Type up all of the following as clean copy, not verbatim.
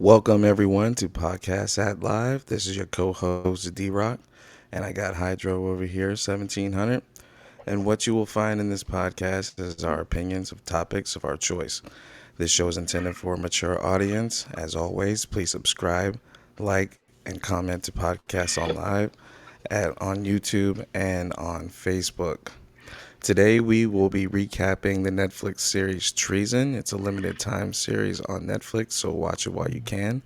Welcome everyone to PodCast at Live. This is your co-host D-Rock, and I got Hydro over here, 1700. And what you will find in this podcast is our opinions of topics of our choice. This show is intended for a mature audience. As always, please subscribe, like, and comment to Podcast on Live on YouTube and on Facebook. Today we will be recapping the Netflix series Treason. It's a limited time series on Netflix, so watch it while you can.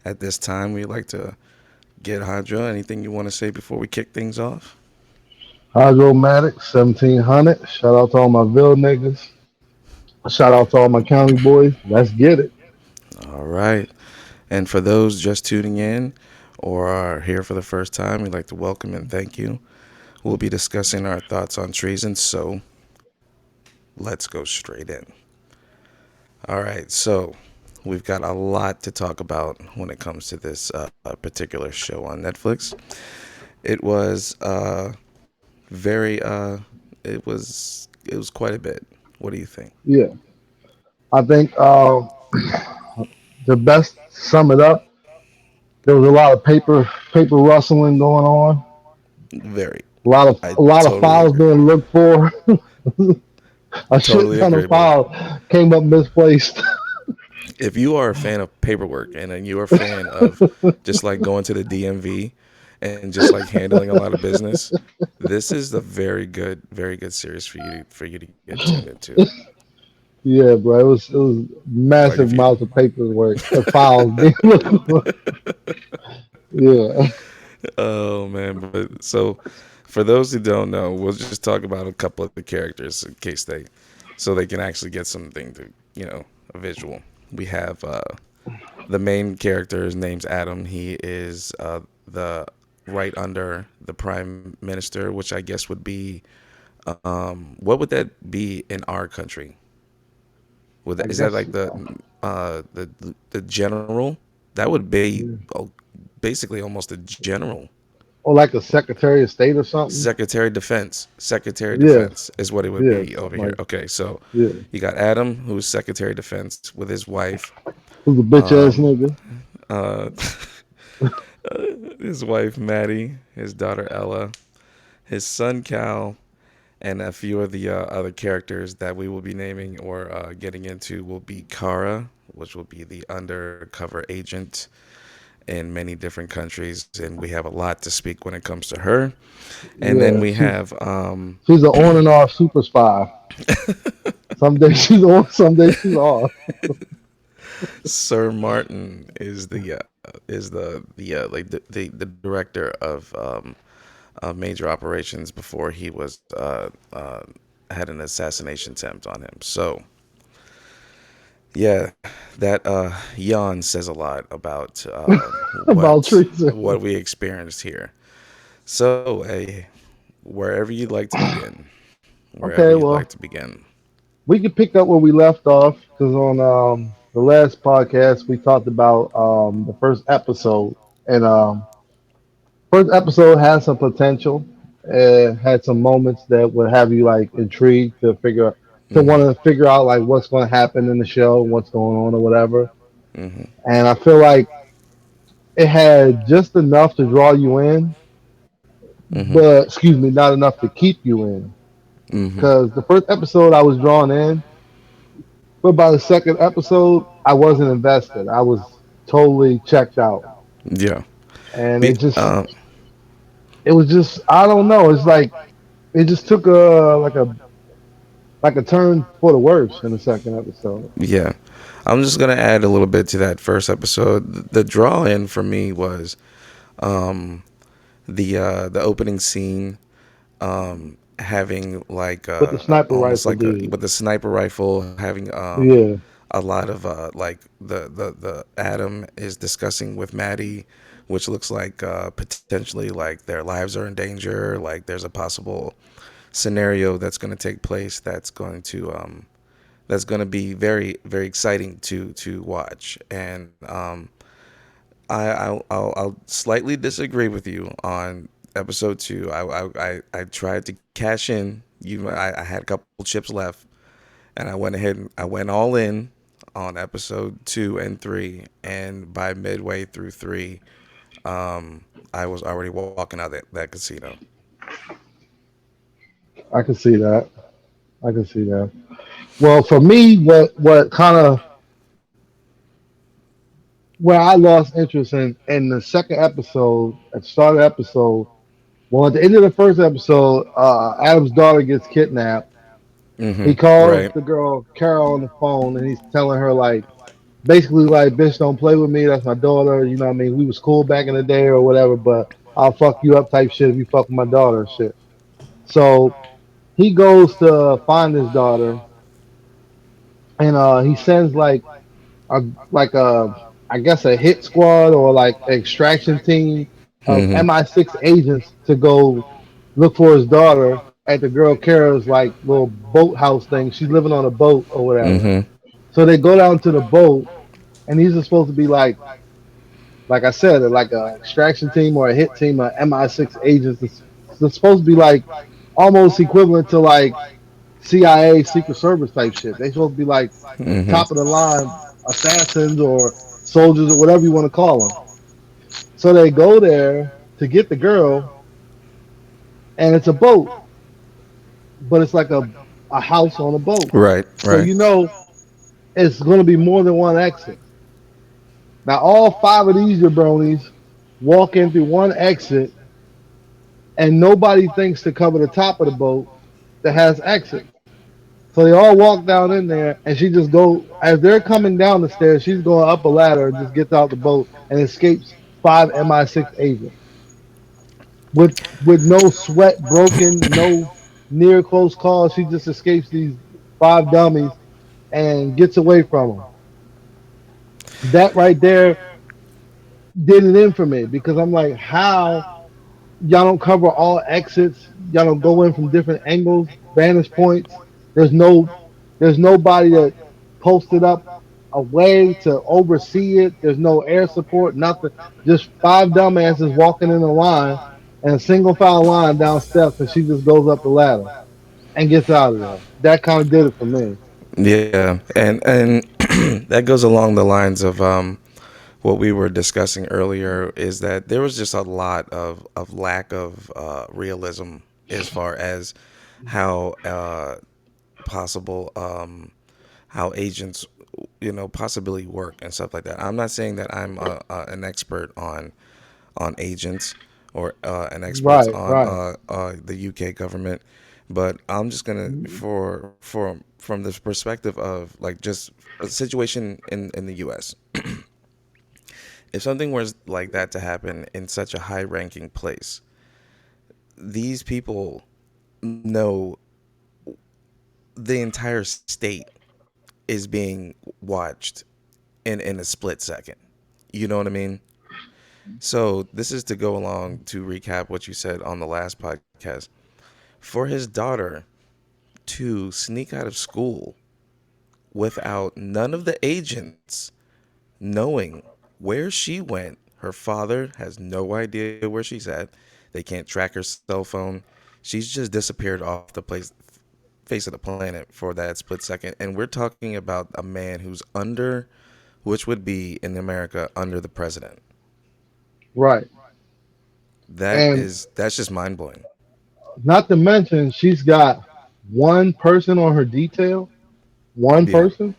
At this time, we'd like to get Hydra. Anything you want to say before we kick things off? Hydromatic 1700. Shout out to all my Ville niggas. Shout out to all my county boys. Let's get it. All right. And for those just tuning in or are here for the first time, we'd like to welcome and thank you. We'll be discussing our thoughts on treason, so let's go straight in. All right, so we've got a lot to talk about when it comes to this particular show on Netflix. It was very it was quite a bit. What do you think? Yeah. I think the best to sum it up, there was a lot of paper rustling going on. Very. A lot of I a lot of totally files agree. being looked for. A shit Totally ton of agreeable. files came up misplaced. If you are a fan of paperwork and then you're a fan of just like going to the DMV and just like handling a lot of business, this is the very good series for you to get tuned into. Yeah, bro. It was Like massive if you amounts of paperwork, files being looked for. Yeah. Oh man, but so for those who don't know, we'll just talk about a couple of the characters in case so they can actually get something to, a visual. We have the main character. His name's Adam. He is the right under the prime minister, which I guess would be what would that be in our country? I Is that guess like the general? That would be basically almost a general. or like a Secretary of State or something. Secretary of Yeah, Defense is what it would yeah, be over something here. like Okay, so yeah. you got Adam, who's Secretary of Defense with his wife, Who's a bitch ass um, nigga? uh, his wife Maddie, his daughter Ella, his son Cal, and a few of the other characters that we will be naming or getting into will be Kara, which will be the undercover agent in many different countries, and we have a lot to speak when it comes to her. And then Yeah, we have she's an on and off super spy. Some days she's on, some days she's off. Sir Martin is the director of major operations before he was had an assassination attempt on him. So yeah, that yawn says a lot about About treason. what we experienced here. So wherever you'd like to begin, wherever Okay, you'd like well, to begin. we can pick up where we left off because on the last podcast we talked about the first episode, and first episode had some potential. It had some moments that would have you like intrigued to Hmm. want to figure out like what's going to happen in the show, what's going on or whatever. Hmm. And I feel like it had just enough to draw you in, Hmm. but excuse me, not enough to keep you in. Hmm. Because the first episode I was drawn in, but by the second episode I wasn't invested. I was totally checked out, Yeah. and Be, it was just I don't know. It's like it just took a turn for the worse in the second episode. yeah. I'm just gonna add a little bit to that first episode. The draw in for me was um, the opening scene, having like But the sniper almost rifle like a dude, with the sniper rifle, having yeah, a lot of like the Adam is discussing with Maddie, which looks like potentially like their lives are in danger. Like there's a possible scenario that's going to take place that's going to be very exciting to watch. And I'll slightly disagree with you on episode two. I tried to cash in. I had a couple chips left, and I went ahead and I went all in on episode 2 and 3, and by midway through 3, I was already walking out that casino. I can see that. I can see that. Well, for me, what kind of where I lost interest in the second episode, at the start of the episode, well, at the end of the first episode, Adam's daughter gets kidnapped. He calls Right. the girl Carol on the phone, and he's telling her like, basically like, bitch, don't play with me. That's my daughter. You know what I mean? We was cool back in the day or whatever, but I'll fuck you up type shit if you fuck with my daughter and shit. So he goes to find his daughter, and he sends a like a I guess a hit squad or like extraction team of MI6 agents to go look for his daughter at the girl Kara's like little boathouse thing. She's living on a boat or whatever. So they go down to the boat, and these are supposed to be like I said, like a extraction team or a hit team of MI6 agents. It's supposed to be like almost equivalent to like CIA Secret Service type shit. They supposed to be like top of the line assassins or soldiers or whatever you want to call them. So they go there to get the girl, and it's a boat, but it's like a house on a boat. Right. So Right. you know it's going to be more than one exit. Now all five of these jabronis walk in through one exit, and nobody thinks to cover the top of the boat that has exits. So they all walk down in there, and she just go as they're coming down the stairs. She's going up a ladder and just gets out the boat and escapes five MI6 agents with no sweat broken, no near close calls. She just escapes these five dummies and gets away from them. That right there did it in for me because I'm like, how y'all don't cover all exits? Y'all don't go in from different angles, vantage points. There's no, there's nobody that posted up a way to oversee it. There's no air support, nothing. Just five dumbasses walking in a line and a single file line down steps, and she just goes up the ladder and gets out of there. That kind of did it for me. Yeah, and that goes along the lines of what we were discussing earlier. Is that there was just a lot of lack of realism as far as how possible how agents possibly work and stuff like that. I'm not saying that I'm an expert on agents or an expert Right, on right, the UK government, but I'm just gonna from this perspective of like just a situation in the US. If something was like that to happen in such a high ranking place, these people know the entire state is being watched in a split second. You know what I mean? So this is to go along to recap what you said on the last podcast. For his daughter to sneak out of school without none of the agents knowing where she went, her father has no idea where she's at. They can't track her cell phone. She's just disappeared off the face of the planet for that split second. And we're talking about a man who's under, which would be in America under the president. right. And That's just mind blowing. not to mention, she's got one person on her detail, one Yeah, person,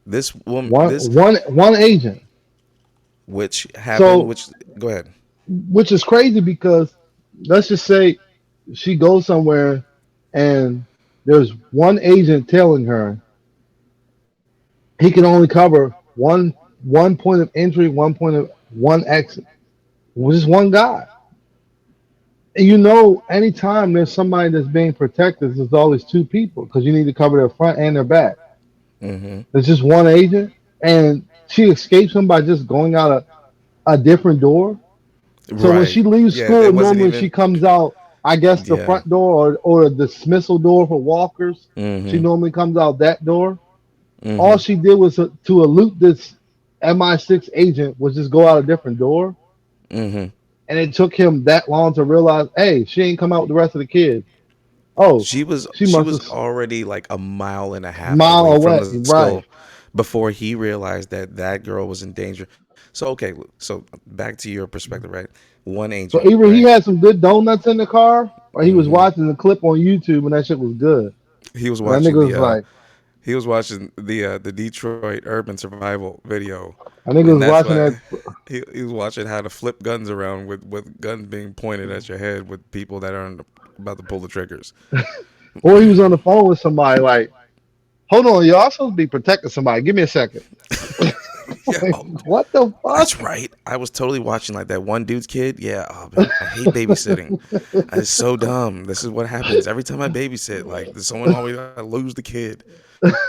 this woman, one this one agent. which happened. So, Which go ahead. which is crazy because let's just say she goes somewhere and there's one agent telling her he can only cover one point of entry, one point of one exit. Just one guy. And you know, anytime there's somebody that's being protected, there's always two people because you need to cover their front and their back. Hmm. There's just one agent, and she escapes him by just going out a different door. So when Right. she leaves Yeah. It school, wasn't normally even. she comes out, I guess, the Yeah. front door or the dismissal door for walkers. She Hmm. normally comes out that door. All Hmm. she did was to elude this MI6 agent was just go out a different door. Hmm. And it took him that long to realize, hey, she ain't come out with the rest of the kids. Oh, She was she she must was have already like a mile and a half mile away from away. the Right. school before he realized that that girl was in danger. So okay, so back to your perspective, right? One So agent, either right? he had some good donuts in the car, or he was Hmm. watching the clip on YouTube and that shit was good. He was And that watching nigga was like, the Detroit Urban Survival video, I think and he was that's watching why that, he was watching how to flip guns around with guns being pointed at your head with people that aren't about to pull the triggers. or he was on the phone with somebody like, hold on, y'all, I'm supposed to be protecting somebody. Give me a second. Yeah, Like, oh, what the that's fuck? right. I was totally watching like that one dude's kid. Yeah, oh man, I hate babysitting. It's so dumb. This is what happens every time I babysit. Like, there's someone always lose the kid.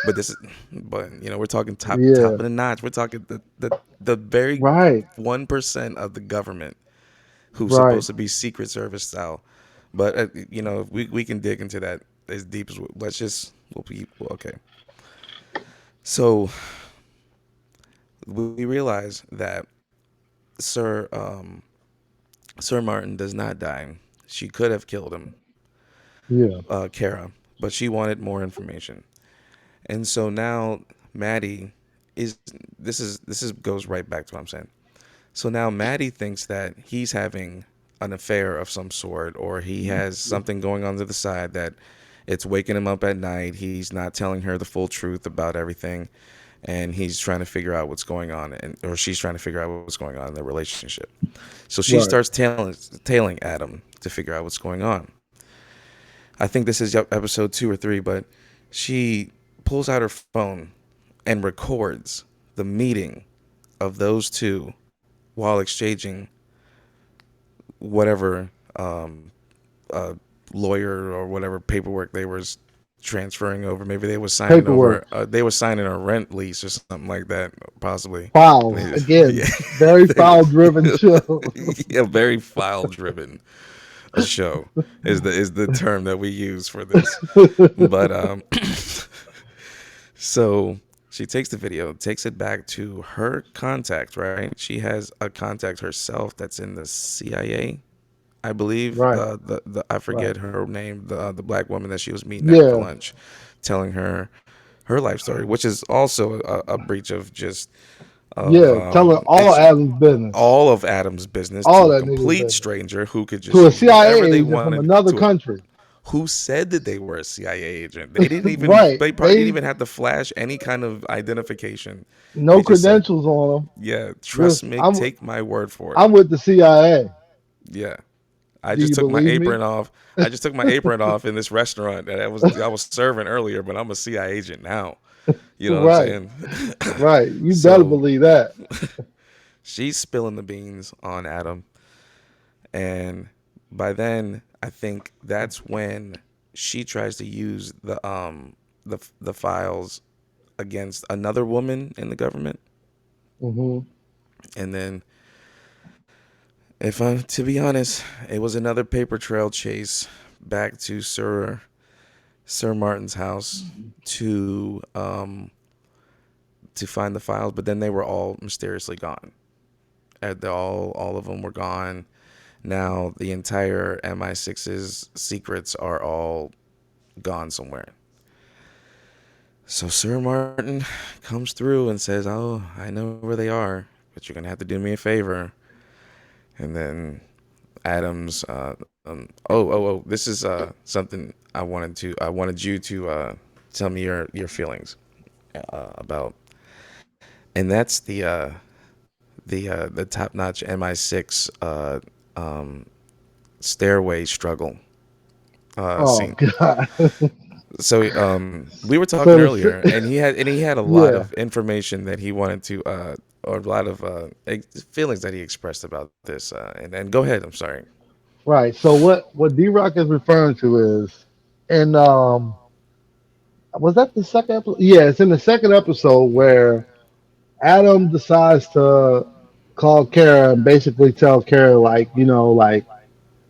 But this is, but we're talking top Yeah, of the notch. We're talking the very right, 1% of the government who's right. supposed to be Secret Service style. But we can dig into that as deep as let's just okay. So we realize that Sir Sir Martin does not die. She could have killed him, Yeah, Kara, but she wanted more information. And so now Maddie is this is goes right back to what I'm saying. So now Maddie thinks that he's having an affair of some sort, or he has something going on to the side that it's waking him up at night. He's not telling her the full truth about everything, and he's trying to figure out what's going on, and or she's trying to figure out what's going on in their relationship. So she right. starts tailing Adam to figure out what's going on. I think this is episode 2 or 3, but she pulls out her phone and records the meeting of those two while exchanging whatever uh, lawyer or whatever paperwork they were transferring over. Maybe they were signing over. Paperwork, They were signing a rent lease or something like that, possibly. files. Yeah, Again, very they, file driven show. yeah, very file driven a show is the term that we use for this. But so she takes the video, takes it back to her contact. Right, she has a contact herself that's in the CIA, I believe. Right, The I right. forget her name. The black woman that she was meeting at for Yeah, lunch, telling her life story, which is also a breach of just of yeah. Telling all it's Adam's business, all of Adam's business all to a that nigga's complete business, stranger who could to just a use whatever CIA they agent from wanted another to. country. Who said that they were a CIA agent? They didn't even. Right. They probably didn't They even have to flash any kind of identification. no They just said, credentials on them. "Yeah, trust Just me. Take my word for it." I'm with the CIA. Yeah. I Do just you took my believe me? apron off. I just took my apron off in this restaurant that I was serving earlier, but I'm a CIA agent now. You know what I'm Right, saying? right. You better So believe that. she's spilling the beans on Adam, and by then I think that's when she tries to use the files against another woman in the government, Hmm. and then if I'm to be honest, it was another paper trail chase back to Sir Martin's house to to find the files, but then they were all mysteriously gone. All of them were gone. Now the entire MI6's secrets are all gone somewhere. So Sir Martin comes through and says, "Oh, I know where they are, but you're gonna have to do me a favor." And then Adams, oh, this is something I wanted you to tell me your feelings about, and that's the top notch MI6 um, stairway struggle Oh scene. God. So we were talking So earlier, the and he had a lot yeah. of information that he wanted to, or a lot of feelings that he expressed about this. And go ahead. I'm sorry. Right. So what D Rock is referring to is, and was that the second episode? Yeah, it's in the second episode where Adam decides to call Kara and basically tell Kara like, like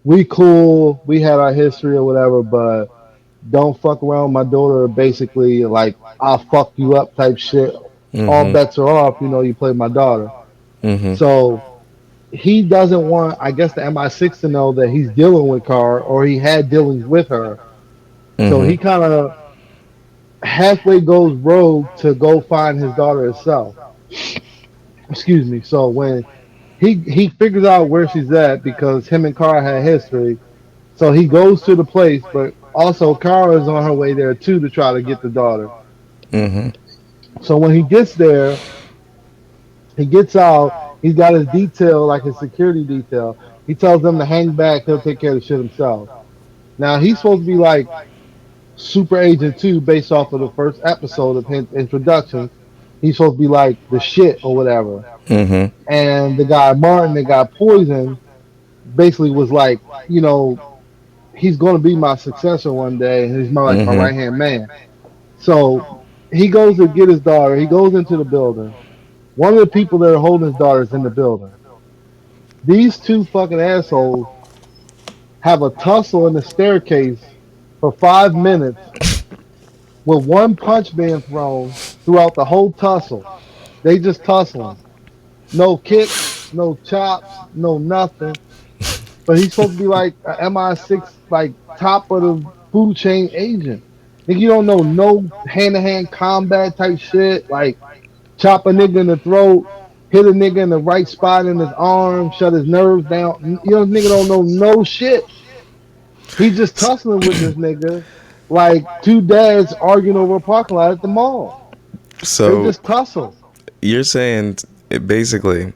we cool, we had our history or whatever, but don't fuck around with my daughter. Basically, like I'll fuck you up type shit. All Mm-hmm. bets are off. You play my daughter. Mm-hmm. So he doesn't want, I guess, the MI6 to know that he's dealing with Car or he had dealings with her. So Mm-hmm. he kind of halfway goes rogue to go find his daughter herself. Excuse me. So when he figures out where she's at because him and Kara had history, so he goes to the place, but also Kara is on her way there too to try to get the daughter. Mm-hmm. So when he gets there, he gets out. He's got his detail, like his security detail. He tells them to hang back. He'll take care of the shit himself. Now he's supposed to be like Super Agent 2 based off of the first episode of his introduction. He's supposed to be like the shit or whatever. Mm-hmm. And the guy Martin that got poisoned basically was like, you know, he's going to be my successor one day, and he's my Mm-hmm. right hand man. So he goes to get his daughter. He goes into the building. One of the people that are holding his daughter is in the building. These two fucking assholes have a tussle in the staircase for 5 minutes with one punch being thrown throughout the whole tussle. They just tussling. No kicks, no chops, no nothing. But he's supposed to be like an MI6, like top of the food chain agent. Nigga, you don't know no hand to hand combat type shit. Like chop a nigga in the throat, hit a nigga in the right spot in his arm, shut his nerves down. You know, nigga don't know no shit. He just tussling with this nigga like two dads arguing over a parking lot at the mall. They So just tussle. you're saying basically,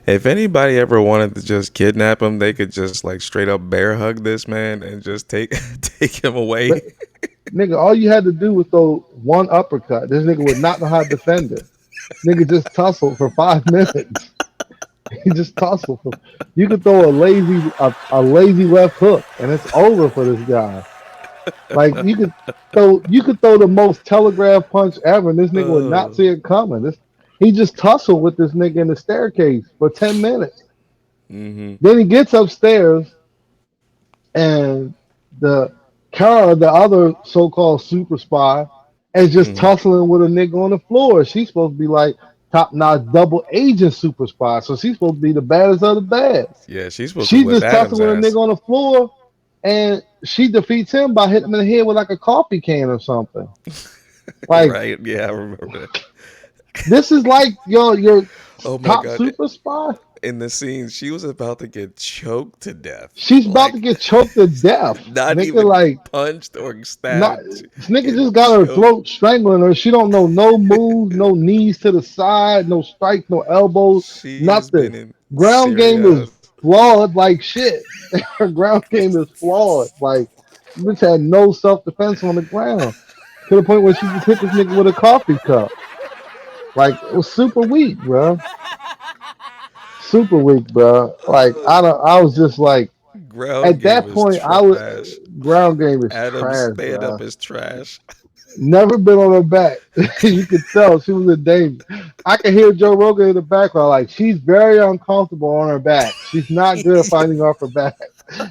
if anybody ever wanted to just kidnap him, they could just like straight up bear hug this man and just take take him away. But, nigga, all you had to do was throw one uppercut. This nigga would not know how to defend it. Nigga just tussled for 5 minutes. He just tussled for. You could throw a lazy left hook and it's over for this guy. Like you could throw the most telegraph punch ever and this nigga would not Oh. see it coming. He just tussled with this nigga in the staircase for 10 minutes. Mm-hmm. Then he gets upstairs and the Kara, the other so-called super spy, is just Mm-hmm. tussling with a nigga on the floor. She's supposed to be like top-notch double agent super spy, so she's supposed to be the baddest of the bad. Yeah, she's supposed to She's whip just Adam's tussling with a ass. nigga on the floor, and she defeats him by hitting him in the head with like a coffee can or something. Like Right? Yeah, I remember that. this is like your Oh my top god. super spy. In the scene, she was about to get choked to death. She's about to Like, get choked to death, not nigga. even Like punched or not stabbed. this nigga Getting just got her choked. throat strangling her. She don't know no moves, no knees to the side, no strikes, no elbows, She's nothing. been in Ground game is serious. flawed like shit. Her ground game is flawed. Like bitch had no self defense on the ground to the point where she just hit this nigga with a coffee cup. Like it was super weak, bro. Super weak, bro. Like I was just like Ground at game that is point I was trash. ground game is Adam's trash, stand bro. up is trash. Never been on her back. You could tell she was in danger. I could hear Joe Rogan in the background, like she's very uncomfortable on her back. She's not good at fighting off her back.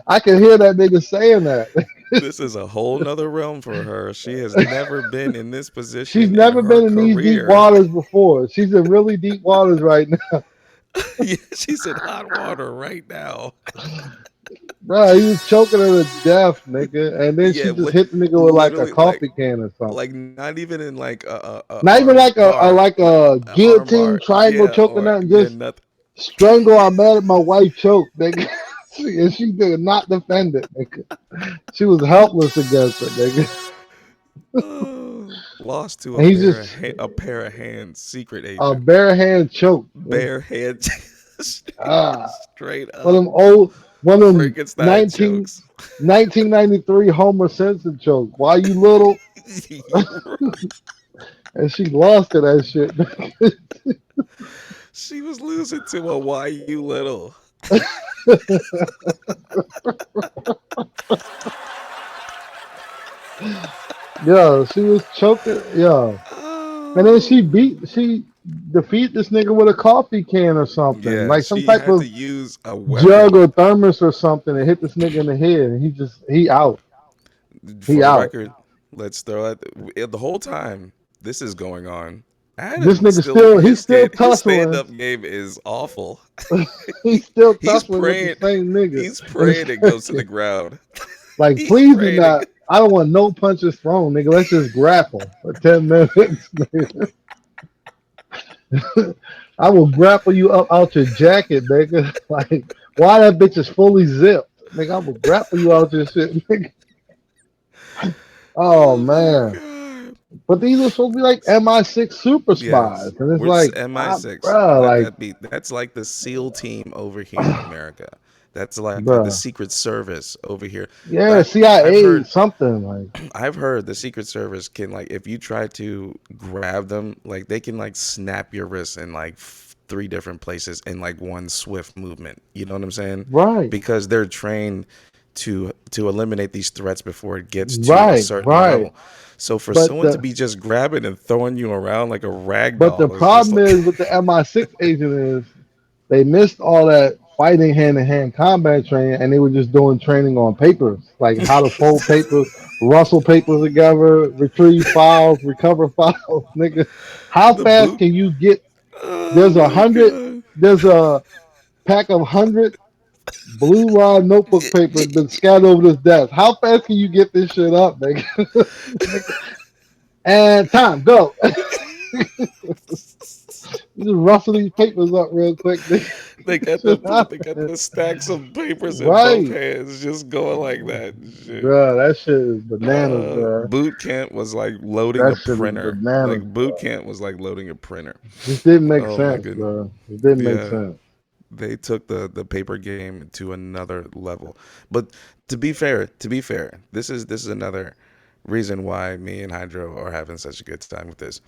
I can hear that nigga saying that. This is a whole nother realm for her. She has never been in this She's position in never her been in these deep career. waters before. She's in really deep waters right now. Yeah, she's in hot water right now. Bro, he was choking her to death, nigga. And then Yeah, she just hit the nigga with like a literally, coffee can or something. like not even in like a Not even arm like a bar, like not a a arm guillotine bar. triangle Yeah, choking or her and yeah, just nothing. strangle. I'm mad at my wife choked, nigga. And she did not defend it, nigga. She was helpless against it, nigga. Lost to And he just a pair of hands, secret a agent, bare hand choke. Nigga. bare hand, Ah, straight one of up them old, one of them Frankenstein 19, jokes. 1993 Homer Simpson joke. Why you little? And she lost to that shit. She was losing to a why you little. Yeah, she was choking. Yeah, and then Oh. she defeat this nigga with a coffee can or something, Yeah, like some she type had to of use a jug weapon. or thermos or something, and hit this nigga in the head, and he out, he For the out. record, let's throw out the whole time this is going on. This Adam nigga still he's still his stand tussling. up game is awful. He's still He's tussling with the praying. same nigga, He's and praying it's it goes to the ground. like, He's please do praying not, it. I don't want no punches thrown, nigga. Let's just grapple for 10 minutes. Nigga. I will grapple you up out your jacket, nigga. Like, why that bitch is fully zipped, nigga? I will grapple you out your shit, nigga. Oh Oh my man. god. But these are supposed to be like MI6 super spies, Yes, and it's we're like, MI6. bruh, Let like, that be. That's like the SEAL team over here in America. That's like the bruh, Secret Service over here. yeah, That I've CIA, heard. something like, I've heard the Secret Service can like if you try to grab them, like they can like snap your wrist in like three different places in like one swift movement. You know what I'm saying? right, Because they're trained to eliminate these threats before it gets to a right, certain right. level. So for But someone to the be just grabbing and throwing you around like a rag but the doll is just problem like is with the MI6 agent is they missed all that fighting hand to hand combat training, and they were just doing training on papers, like how to fold papers, rustle papers together, retrieve files, recover files, nigga. How the fast boot. can you get? Oh There's a my hundred. god. There's a pack of 100 blue line notebook paper been scattered over this desk. How fast can you get this shit up, nigga? Nigga. And time, go. You just rustle these papers up real quick, nigga. They got Shit they got happen. the stacks of papers in both Right. hands, just going like that. Shit. Bruh, that shit is bananas, bruh. Boot camp was like loading That a shit is printer. bananas, Like boot bruh. camp was like loading a printer. Just didn't make Oh my sense, goodness. bruh. It didn't make Yeah, sense. they took the paper game to another level. But to be fair, this is another reason why me and Hydro are having such a good time with this,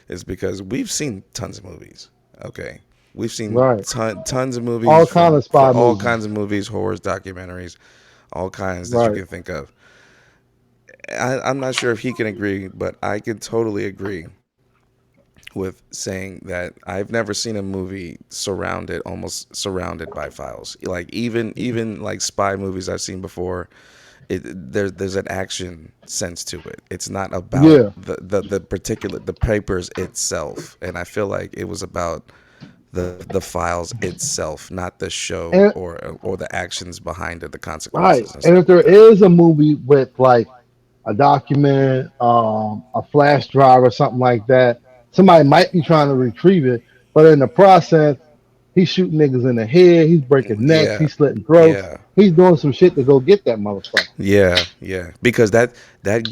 is because we've seen tons of movies. Okay, we've seen Right. tons of movies All kind of for spy all movies. kinds of movies, horrors, documentaries, all kinds that you Right. can think of. I'm not sure if he can agree, but I can totally agree with saying that I've never seen a movie almost surrounded by files. Like even like spy movies I've seen before, there's an action sense to it. It's not about Yeah. the particular the papers itself, and I feel like it was about the files itself, not the show And or the actions behind it, the right. consequences and And stuff if like there that. is a movie with like a document, a flash drive or something like that, somebody might be trying to retrieve it, but in the process, he's shooting niggas in the head, he's breaking necks, Yeah, he's slitting throats, yeah. he's doing some shit to go get that motherfucker. Yeah, yeah, because that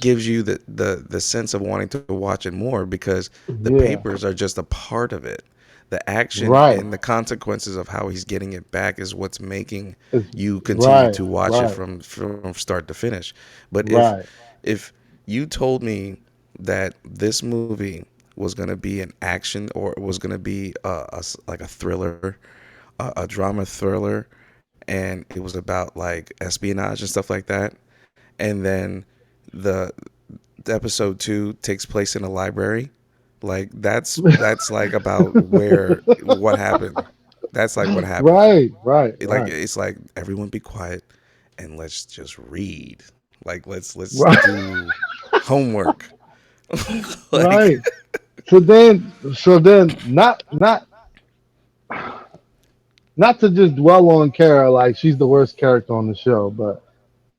gives you the sense of wanting to watch it more because the Yeah. papers are just a part of it. The action Right. and the consequences of how he's getting it back is what's making It's, you continue right. to watch it Right. from start to finish. But Right. if you told me that this movie was going to be an action or was going to be like a thriller, a drama thriller, and it was about like espionage and stuff like that, and then the, the episode 2 takes place in a library, like that's like about where what happened. That's like what happened. Right. Right. Like Right. it's like everyone be quiet and let's just read. Like let's Right. do homework. Like Right. So then, not to just dwell on Kara like she's the worst character on the show, but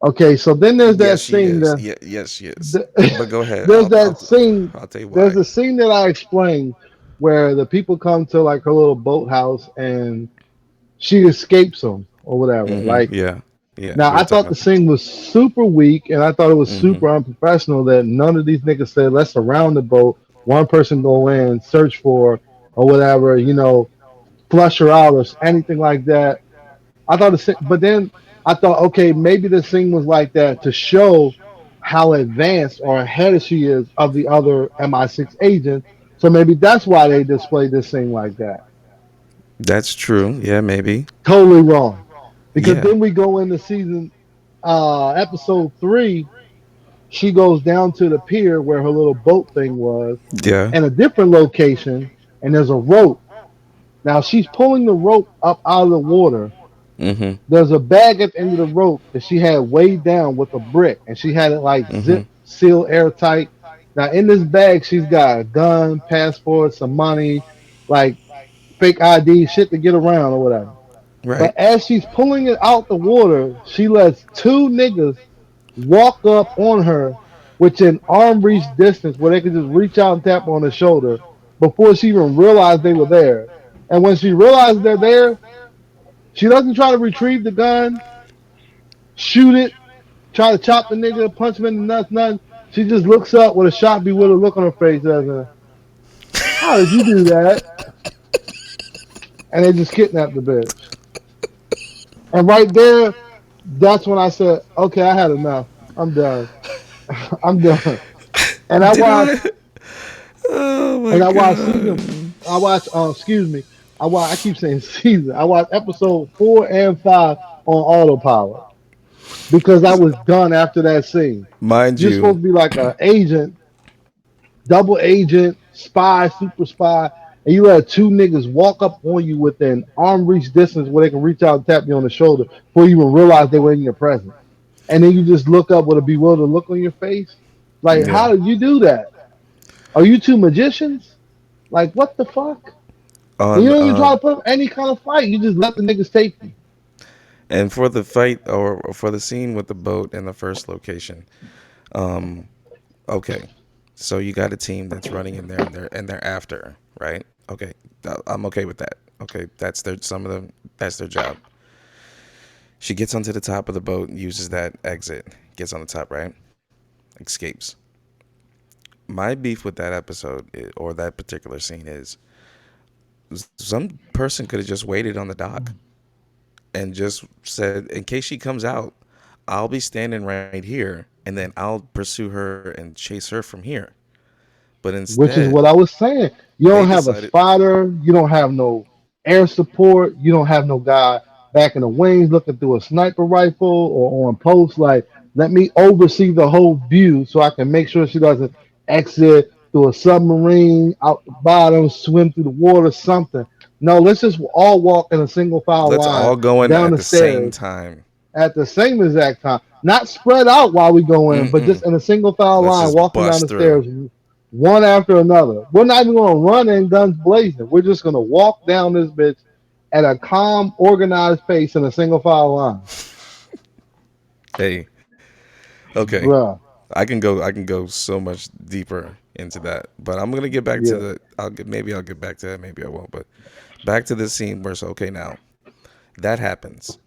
okay. So then there's yes that she scene is. that Yeah, yes she is. But the, go ahead. there's that scene. I'll tell you There's why. a scene that I explained where the people come to like her little boathouse and she escapes them or whatever. Like Yeah. Yeah, now, we were I talking thought the about that. scene was super weak, and I thought it was Mm-hmm. super unprofessional that none of these niggas said, "Let's surround the boat. One person go in, search for, her, or whatever. Flush her out or anything like that." I thought but then I thought, okay, maybe the scene was like that to show how advanced or ahead she is of the other MI6 agents. So maybe that's why they displayed this scene like that. That's true. Yeah, maybe. Totally wrong. Because Yeah. then we go into episode 3. She goes down to the pier where her little boat thing was, Yeah. and a different location, and there's a rope. Now she's pulling the rope up out of the water. Mm-hmm. There's a bag at the end of the rope that she had weighed down with a brick, and she had it like Mm-hmm. zip, seal, airtight. Now in this bag, she's got a gun, passport, some money, like fake ID, shit to get around or whatever. Right. But as she's pulling it out the water, she lets two niggas walk up on her within arm reach distance where they could just reach out and tap her on the shoulder before she even realized they were there. And when she realized they're there, she doesn't try to retrieve the gun, shoot it, try to chop the nigga, punch him in the nuts, nothing. She just looks up with a shocked, bewildered look on her face as a, how did you do that? And they just kidnapped the bitch. And right there, that's when I said, okay, I had enough. I'm done. I'm done. And I Did watched, I? Oh my and I watched season, god. I watched, excuse me, I keep saying season. I watched episode 4 and 5 on autopilot because I was done after that scene. Mind You're you, supposed to be like an agent, double agent, spy, super spy, and you let two niggas walk up on you within arm reach distance where they can reach out and tap you on the shoulder before you even realize they were in your presence. And then you just look up with a bewildered look on your face. Like, yeah. how did you do that? Are you two magicians? Like, what the fuck? And you On don't even try to put up any kind of fight. You just let the niggas take you. and for the fight or for the scene with the boat in the first location, um, okay, so you got a team that's running in there and they're after, right? Okay, I'm okay with that. Okay, that's their some of them. That's their job. She gets onto the top of the boat, uses that exit, gets on the top, right? Escapes. My beef with that episode or that particular scene is some person could have just waited on the dock and just said, in case she comes out, I'll be standing right here and then I'll pursue her and chase her from here. But Which is instead, what I was saying. You they don't have a decided, spotter. You don't have no air support. You don't have no guy back in the wings looking through a sniper rifle or on post. Like, let me oversee the whole view so I can make sure she doesn't exit through a submarine out the bottom, swim through the water, something. No, let's just all walk in a single file let's line all go in down at the the same stairs time. at the same exact time. Not spread out while we go in, but just Mm-mm. in a single file Let's line, just walking down bust the through. stairs one after another. We're not even going to run in guns blazing. We're just going to walk down this bitch at a calm, organized pace in a single file line. Hey, okay. Bruh. I can go so much deeper into that. But I'm gonna get back to Yeah. the maybe I'll get back to that, maybe I won't. But back to the scene where, so okay, now that happens.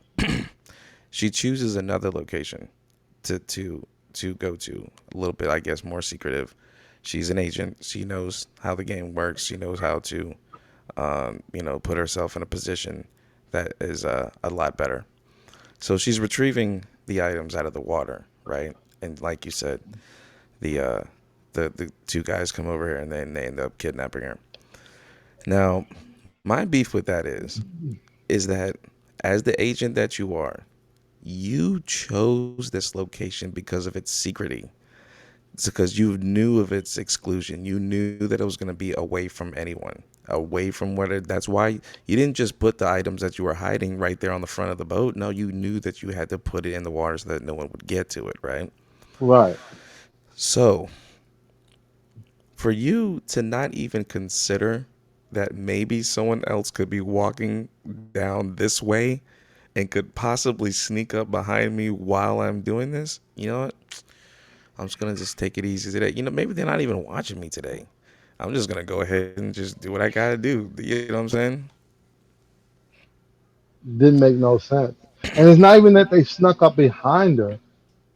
She chooses another location to go to, a little bit, I guess, more secretive. She's an agent. She knows how the game works. She knows how to put herself in a position that is a lot better. So she's retrieving the items out of the water, right? And like you said, the the two guys come over here and then they end up kidnapping her. Now, my beef with that is that as the agent that you are, you chose this location because of its secrecy. It's because you knew of its exclusion. You knew that it was going to be away from anyone, away from where. That's why you didn't just put the items that you were hiding right there on the front of the boat. No, you knew that you had to put it in the water so that no one would get to it, right? Right. So for you to not even consider that maybe someone else could be walking down this way and could possibly sneak up behind me while I'm doing this, you know what? I'm just gonna just take it easy today. Maybe they're not even watching me today. I'm just gonna go ahead and just do what I gotta do. You know what I'm saying? Didn't make no sense. And it's not even that they snuck up behind her.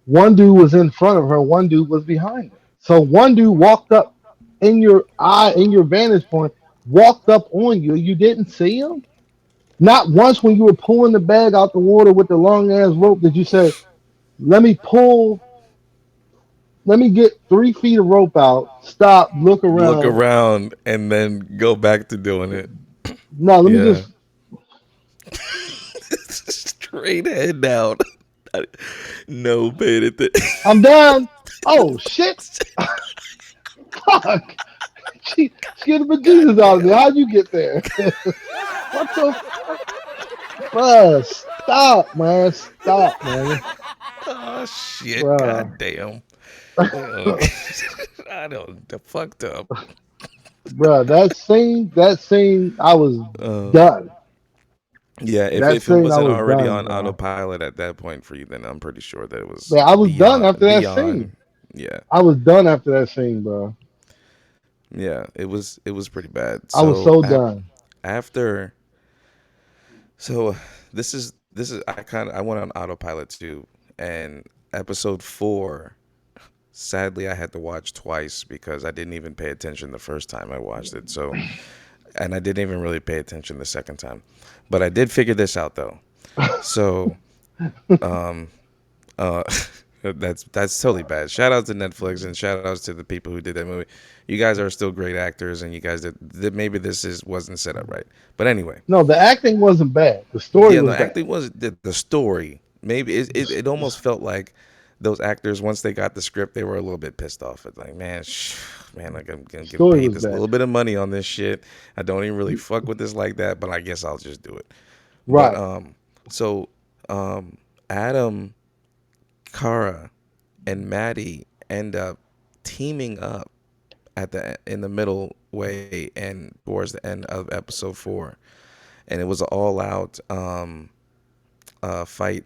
One dude was in front of her, one dude was behind her. So one dude walked up in your eye, in your vantage point, walked up on you. You didn't see him? Not once when you were pulling the bag out the water with the long ass rope did you say, let me pull, let me get 3 feet of rope out, stop, look Look around. around and then go back to doing it. No, let me Yeah. just, Straight head down. No paid attention. I'm done. Oh, shit. Fuck. She scared the God bejesus out of me. damn. How'd you get there? What the fuck? Bruh, stop, man. Stop, man. Oh shit. Bruh. God damn. Oh, I don't fucked up. Bruh, that scene, I was Uh, done. Yeah, That if it scene, I wasn't was already done, on bro. autopilot at that point for you, then I'm pretty sure that it was Man, I was done after that scene. beyond. Yeah, I was done after that scene, bro. yeah, it was pretty bad. I was So so done. after, so this is I went on autopilot too, and episode 4. Sadly, I had to watch twice because I didn't even pay attention the first time I watched it. So, and I didn't even really pay attention the second time, but I did figure this out though. So, um, Uh, that's totally bad. Shout out to Netflix and shout outs to the people who did that movie. You guys are still great actors, and you guys did maybe this is wasn't set up right. But anyway, No, the acting wasn't bad. The story yeah, no, was bad. acting was the story. Maybe it almost felt like those actors once they got the script, they were a little bit pissed off. It's like, man, man, like I'm gonna The get story paid was this bad. little bit of money on this shit. I don't even really fuck with this like that, but I guess I'll just do it. But Right. so Adam, Kara, and Maddie end up teaming up at the in the middle way and towards the end of episode 4, and it was an all out fight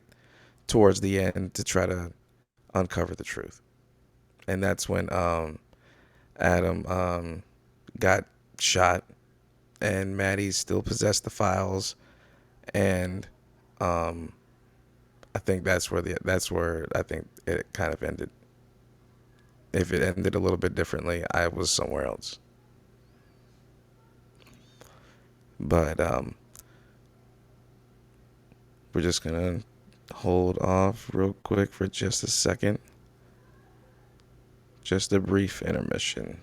towards the end to try to uncover the truth, and that's when Adam got shot, and Maddie still possessed the files, and um, I think that's where I think it kind of ended. If it ended a little bit differently, I was somewhere else. But we're just gonna hold off real quick for just a second. Just a brief intermission.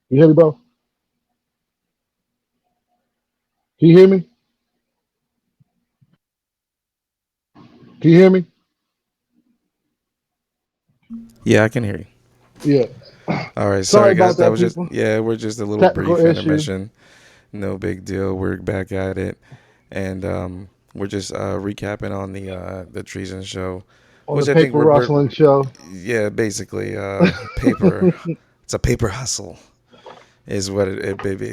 You hear me, bro? Can you hear me? Can you hear me? Yeah, I can hear you. Yeah. All right, Sorry sorry guys. about That that, was just people. yeah, we're just a little Technical brief issue intermission. No big deal. We're back at it, and we're just recapping on the treason show, on the which I think paper we're rustling show. yeah, basically paper. It's a paper hustle, is what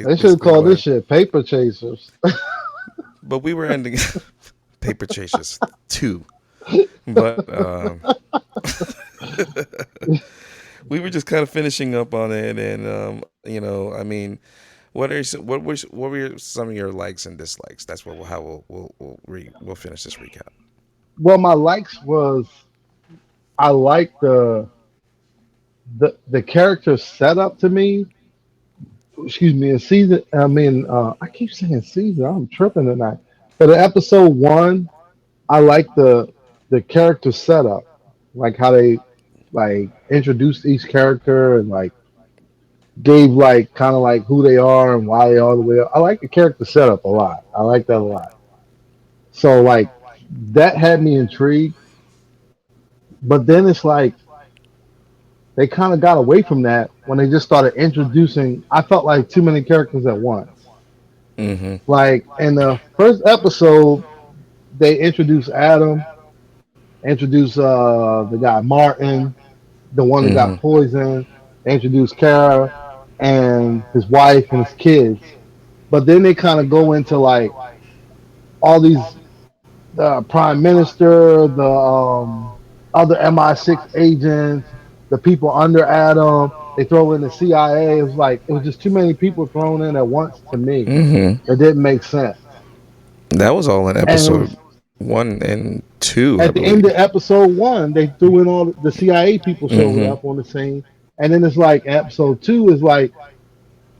They should have basically called this was. shit Paper Chasers. But we were ending paper chases too. But we were just kind of finishing up on it, and I mean, what were some of your likes and dislikes? That's what how we'll finish this recap. Well, my likes was I like the character setup to me. Excuse me, in season. I mean, I keep saying season. I'm tripping tonight. But in episode one, I like the character setup, like how they like introduced each character and like gave like kind of like who they are and why they are the way. I like the character setup a lot. I like that a lot. So like that had me intrigued. But then it's like they kind of got away from that when they just started introducing. I felt like too many characters at once. Mm-hmm. Like in the first episode, they introduced Adam, Introduce the guy Martin, the one that got Mhm. poisoned. They introduce Kara and his wife and his kids. But then they kind of go into like all these prime minister, the other MI6 agents, the people under Adam. They throw in the CIA. It was like it was just too many people thrown in at once to me. Mhm. It didn't make sense. That was all in And it episode was 1 and 2, I at the end of believe. episode 1, they threw in all the CIA people showed Mhm. up on the scene, and then it's like episode 2 is like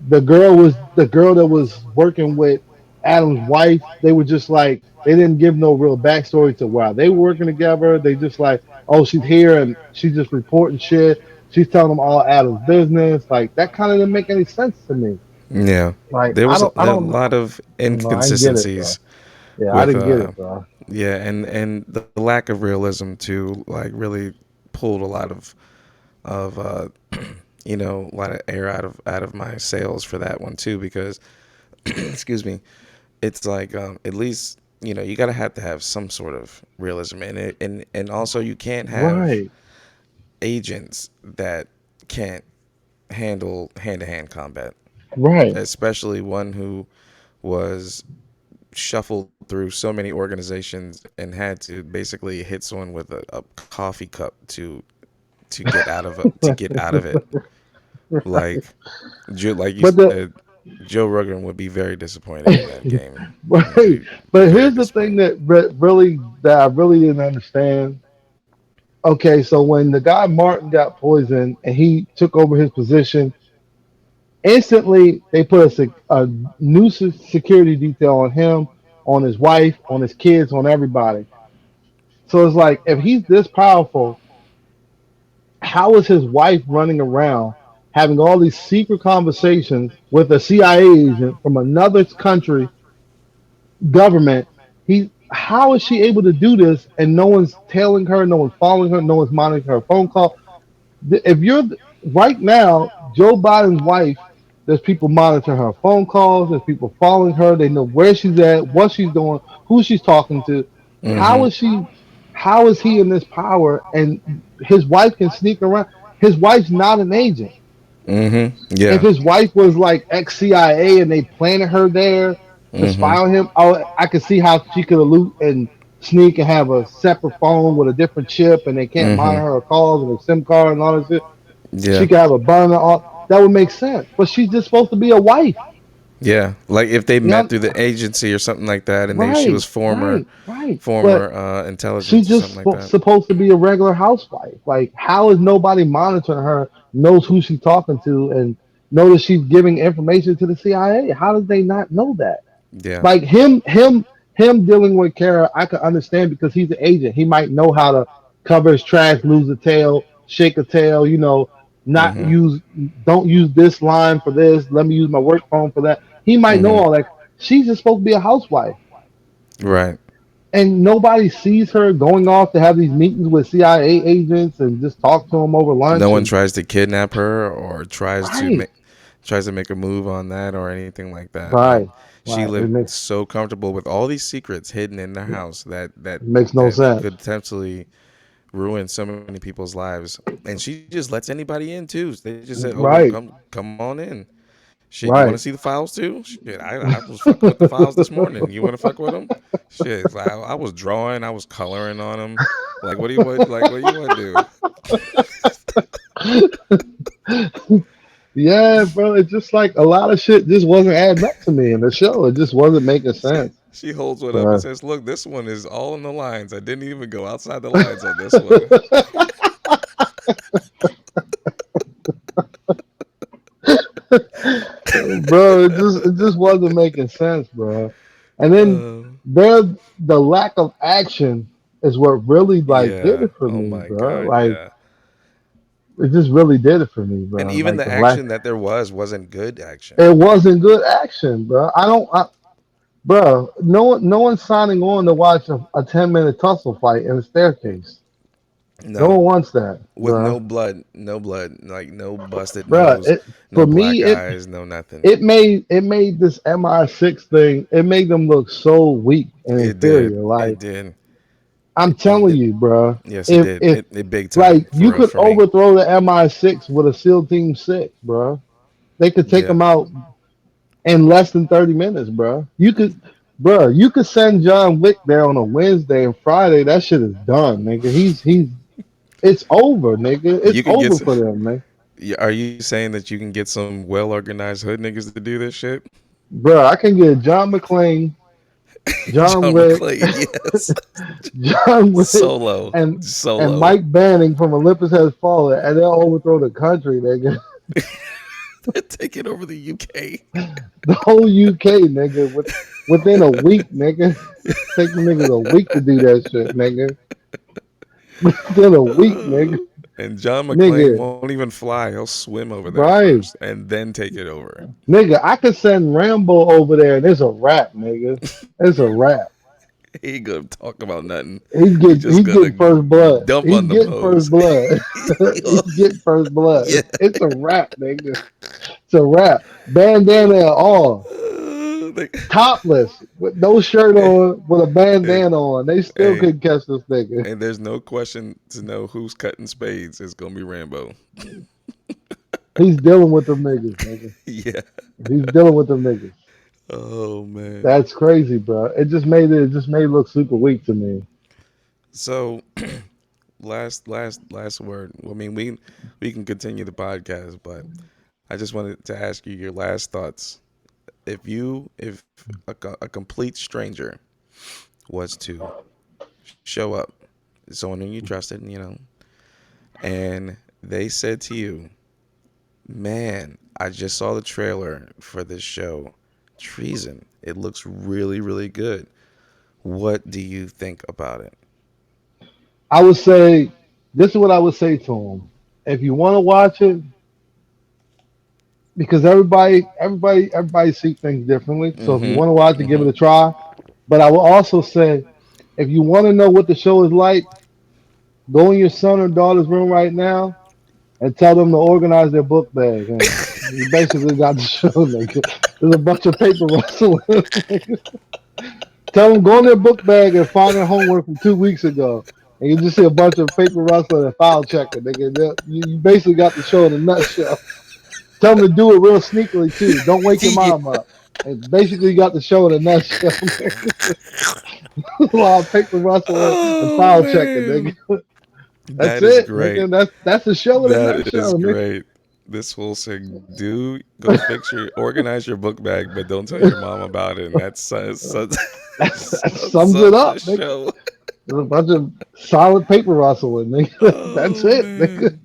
the girl that was working with Adam's wife. They were just like they didn't give no real backstory to why they were working together. They just like, oh, she's here and she's just reporting shit. She's telling them all Adam's business. Like that kind of didn't make any sense to me. Yeah. Like There was I a don't lot of know. I didn't get it, bro. inconsistencies Yeah, I with didn't get it, bro. yeah, and the lack of realism too, like really pulled a lot of a lot of air out of my sails for that one too, because excuse me, it's like at least you gotta have to have some sort of realism in it, and also you can't have Right, agents that can't handle hand-to-hand combat, right, especially one who was shuffled through so many organizations and had to basically hit someone with a coffee cup to get out of it. Like like you but the said, Joe Rogan would be very disappointed in that game. He'd right. be But very here's the thing disappointed. that I really didn't understand. Okay, so when the guy Martin got poisoned and he took over his position, instantly they put a new security detail on him, on his wife, on his kids, on everybody. So it's like if he's this powerful, how is his wife running around having all these secret conversations with a CIA agent from another country government? He How is she able to do this and no one's tailing her, no one's following her, no one's monitoring her phone call? If you're right now, Joe Biden's wife, there's people monitoring her phone calls. There's people following her. They know where she's at, what she's doing, who she's talking to. How Mm-hmm. is she? How is he in this power? And his wife can sneak around. His wife's not an agent. Mm-hmm. If Yeah. his wife was like ex CIA and they planted her there to Mm-hmm. spy on him, I could see how she could elude and sneak and have a separate phone with a different chip, and they can't Mm-hmm. monitor her calls and a SIM card and all this shit. She Yeah. could have a burner on. That would make sense. But she's just supposed to be a wife. Yeah. Like if they You met know? through the agency or something like that, and she was Right, right, right. But former she's intelligence or just something like that. supposed to be a regular housewife. Like, how is nobody monitoring her, knows who she's talking to, and knows she's giving information to the CIA? How did they not know that? Yeah. Like him dealing with Kara, I can understand because he's an agent. He might know how to cover his tracks, lose a tail, shake a tail. Not Mm-hmm. use don't use this line for this. Let me use my work phone for that. He might know Mm-hmm. all that. She's just supposed to be a housewife, Right. and nobody sees her going off to have these meetings with CIA agents and just talk to them over No lunch. one And tries to kidnap her or right, tries to make a move on that or anything like that. Like right, she right. It lived makes so comfortable with all these secrets hidden in their house it makes no that sense. could potentially ruin so many people's lives. And she just lets anybody in too. They just said, "Oh, well, Right, come on in." Shit, you want to right. see the files too? Shit, I was fucking with the files this morning. You want to fuck with them? Shit, I was drawing, I was coloring on them. Like, what do you want to do? Yeah, bro. It's just like a lot of shit just wasn't adding up to me in the show. It just wasn't making sense. She holds one up and But says, "Look, this one is all in the lines. I didn't even go outside the lines on this one." bro, it just wasn't making sense, bro. And then Uh, there the lack of action is what really like did yeah. it for Oh me, my bro. god. Like Yeah. it just really did it for me, And bro. even Like the the lack action that there wasn't good action. it wasn't good action, bro. Bro, no one's signing on to watch a 10-minute tussle fight in a staircase. No one No, wants that, with bro. no blood, like no busted Bro, nose, for no me black it eyes, no nothing. it made this MI6 thing. It made them look so weak and It did. inferior. It Like did. I'm It, telling you, bro. yes, it If did. if It big time like you could for me. overthrow the MI6 with a SEAL Team 6, bro. They could take Yeah. them out in less than 30 minutes, bro. You could send John Wick there on a Wednesday and Friday. That shit is done, nigga. It's over, nigga. It's You can get. over for them, man. Are you saying that you can get some well organized hood niggas to do this shit? Bro, I can get John McClane, John John Wick, McClane, yes. John Wick, Solo, and solo. Mike Banning from Olympus Has Fallen, and they'll overthrow the country, nigga. Taking over the UK. The whole UK, nigga, within a week, nigga. Take the niggas a week to do that shit, nigga. Within a week, nigga. And John McClane Nigga, won't even fly. He'll swim over there first right. and then take it over. Nigga, I could send Rambo over there and it's a wrap, nigga. It's a wrap. He ain't gonna talk about nothing. He's He getting just he's gonna getting first blood. dump He's on them getting first hoes. blood. He's getting first Yeah. blood. It's a wrap, nigga. It's a wrap. Bandana and all. Topless. With no shirt on, with a hey, bandana on. They still hey, couldn't catch this nigga. and there's no question to know who's cutting spades. It's gonna be Rambo. He's dealing with them niggas, nigga. Yeah. He's dealing with them niggas. Oh man. That's crazy, bro. It just made it look super weak to me. So last word. I mean, we can continue the podcast, but I just wanted to ask you your last thoughts. If a complete stranger was to show up, someone who you trusted, and they said to you, "Man, I just saw the trailer for this show, Treason. It looks really, really good. What do you think about it?" I would say this is what I would say to him. If you want to watch it, because everybody see things differently. So if you Mm-hmm. want to watch it, give Mm-hmm. it a try. But I will also say, if you want to know what the show is like, go in your son or daughter's room right now and tell them to organize their book bag. And you basically got the show, nigga. There's a bunch of paper rustling. Tell them go in their book bag and find their homework from 2 weeks ago. And you just see a bunch of paper rustling and file checking, nigga. You basically got the show in a nutshell. Tell them to do it real sneakily too. Don't wake your Yeah. mom up. And basically, you got the show in a nutshell. A lot of paper rustling and Oh file checking, man, nigga. That's that is it, great. nigga. That's the show in a That is nutshell, nigga. great. This whole thing, do go organize your book bag, but don't tell your mom about it. And that's That sums it such a up, nigga. show. There's a bunch of solid paper rustling, nigga. That's Oh it, nigga. man,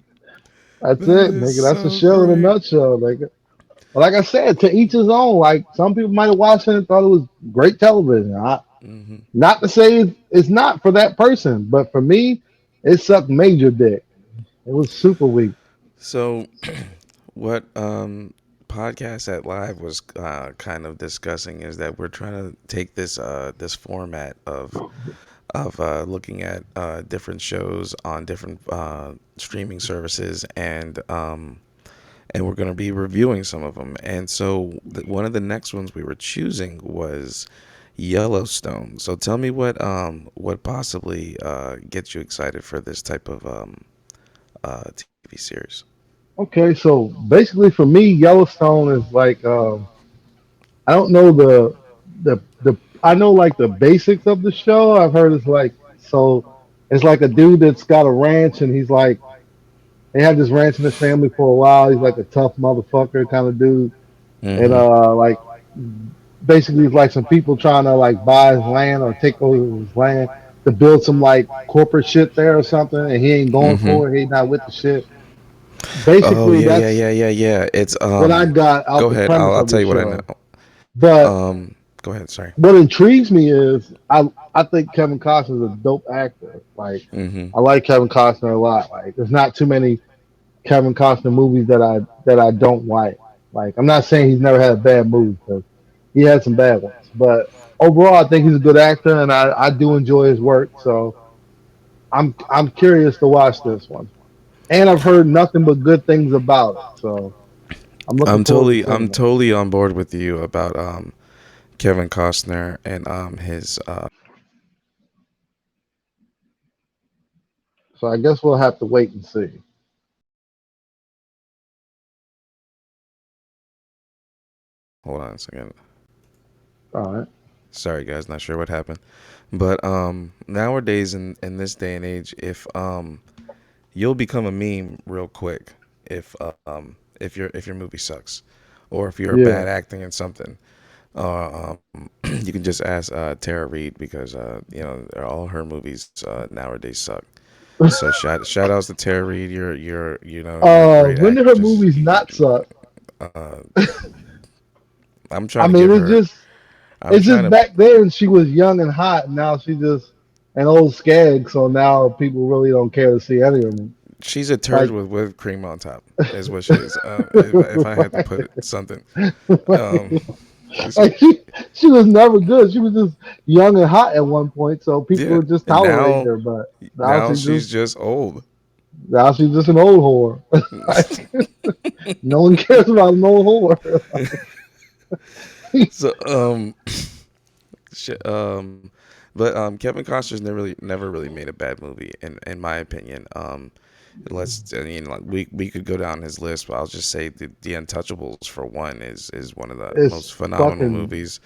That's that it, is nigga. That's a so show in a great. nutshell, nigga. But like I said, to each his own. Like some people might have watched it and thought it was great television. Hmm. Not to say it's not for that person, but for me, it sucked major dick. It was super weak. So, what podcast at live was kind of discussing is that we're trying to take this format of looking at different shows on different streaming services, and we're going to be reviewing some of them. And so one of the next ones we were choosing was Yellowstone. So tell me what possibly gets you excited for this type of TV series. Okay, so basically for me, Yellowstone is like I don't know the I know like the basics of the show. I've heard it's like so it's like a dude that's got a ranch and he's like they had this ranch in his family for a while. He's like a tough motherfucker kind of dude, and Mm-hmm. like basically it's like some people trying to like buy his land or take over his land to build some like corporate shit there or something, and he ain't going Mm-hmm. for it. He's not with the shit. Oh Basically, yeah, yeah, that's yeah, yeah, yeah. It's what I got Go out the ahead. premise I'll of tell the you what I know. show. But Go ahead. Sorry. what intrigues me is I think Kevin Costner is a dope actor. Like Mm-hmm. I like Kevin Costner a lot. Like there's not too many Kevin Costner movies that I don't like. Like I'm not saying he's never had a bad movie because he had some bad ones, but overall I think he's a good actor and I do enjoy his work. So I'm curious to watch this one. And I've heard nothing but good things about it. So I'm looking forward to I'm seeing it. totally on board with you about Kevin Costner and his So I guess we'll have to wait and see. Hold on a second. All right. Sorry, guys, not sure what happened. But nowadays in this day and age, if you'll become a meme real quick if your movie sucks, or if you're bad Yeah. acting in something. You can just ask Tara Reid because all her movies nowadays suck. So shout outs to Tara Reid. You're a great When did her actress. movies not suck? Uh, I'm trying I to mean, give her. I'm it's trying just to. back then she was young and hot, and now she's just an old skag. So now people really don't care to see any of them. She's a turd Like, with whipped cream on top. Is what she is. If I had to put it something, um, she, like she was never good. She was just young and hot at one point, so people yeah. were just And tolerating her. But now now she's she's just just old. now she's just an old whore. Like, no one cares about an old whore. So shit, Kevin Costner's never really made a bad movie in my opinion. Like we could go down his list, but I'll just say the Untouchables for one is one of the It's most phenomenal fucking movies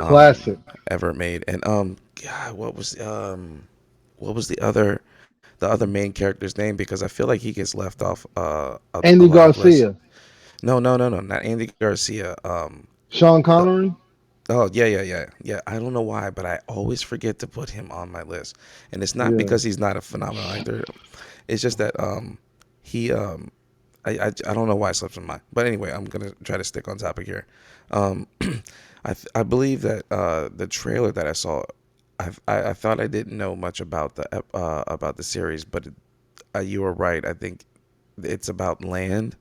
um classic. ever made. And God, what was the other main character's name, because I feel like he gets left off a Andy lot of lists. Garcia, No, not Andy Garcia. Sean The Connery. Oh yeah. I don't know why, but I always forget to put him on my list, and it's not Yeah, because he's not a phenomenal actor. It's just that he I don't know why it slips in mind. But anyway, I'm gonna try to stick on topic here. Um, I believe that the trailer that I saw, I thought I didn't know much about the series, but you were right. I think it's about land,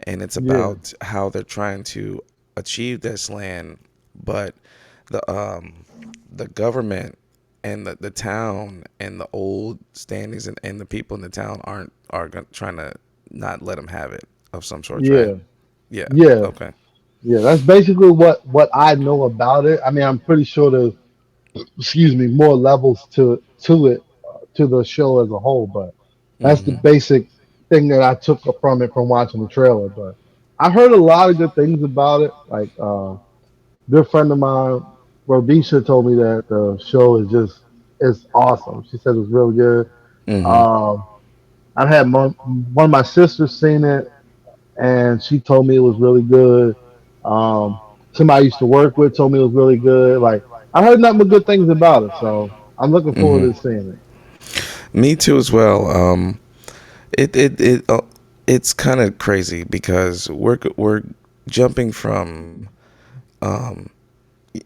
and it's yeah, about how they're trying to achieve this land, but the government and the town and the old standings and the people in the town trying to not let them have it of some sorts, right? yeah, Yeah. yeah, Okay. yeah. That's basically what I know about it. I mean, I'm pretty sure there's, excuse me, more levels to it, to the show as a whole. But that's the Mhm. basic thing that I took from it from watching the trailer. But I heard a lot of good things about it. Like, good friend of mine, Rhodesha, told me that the show is just it's awesome. She said it was real good. Mhm. Um, I've had one of my sisters seen it, and she told me it was really good. Somebody I used to work with told me it was really good. Like, I heard nothing but good things about it, so I'm looking forward Mhm. to seeing it. Me too as well. It it it it's kind of crazy because we're jumping from um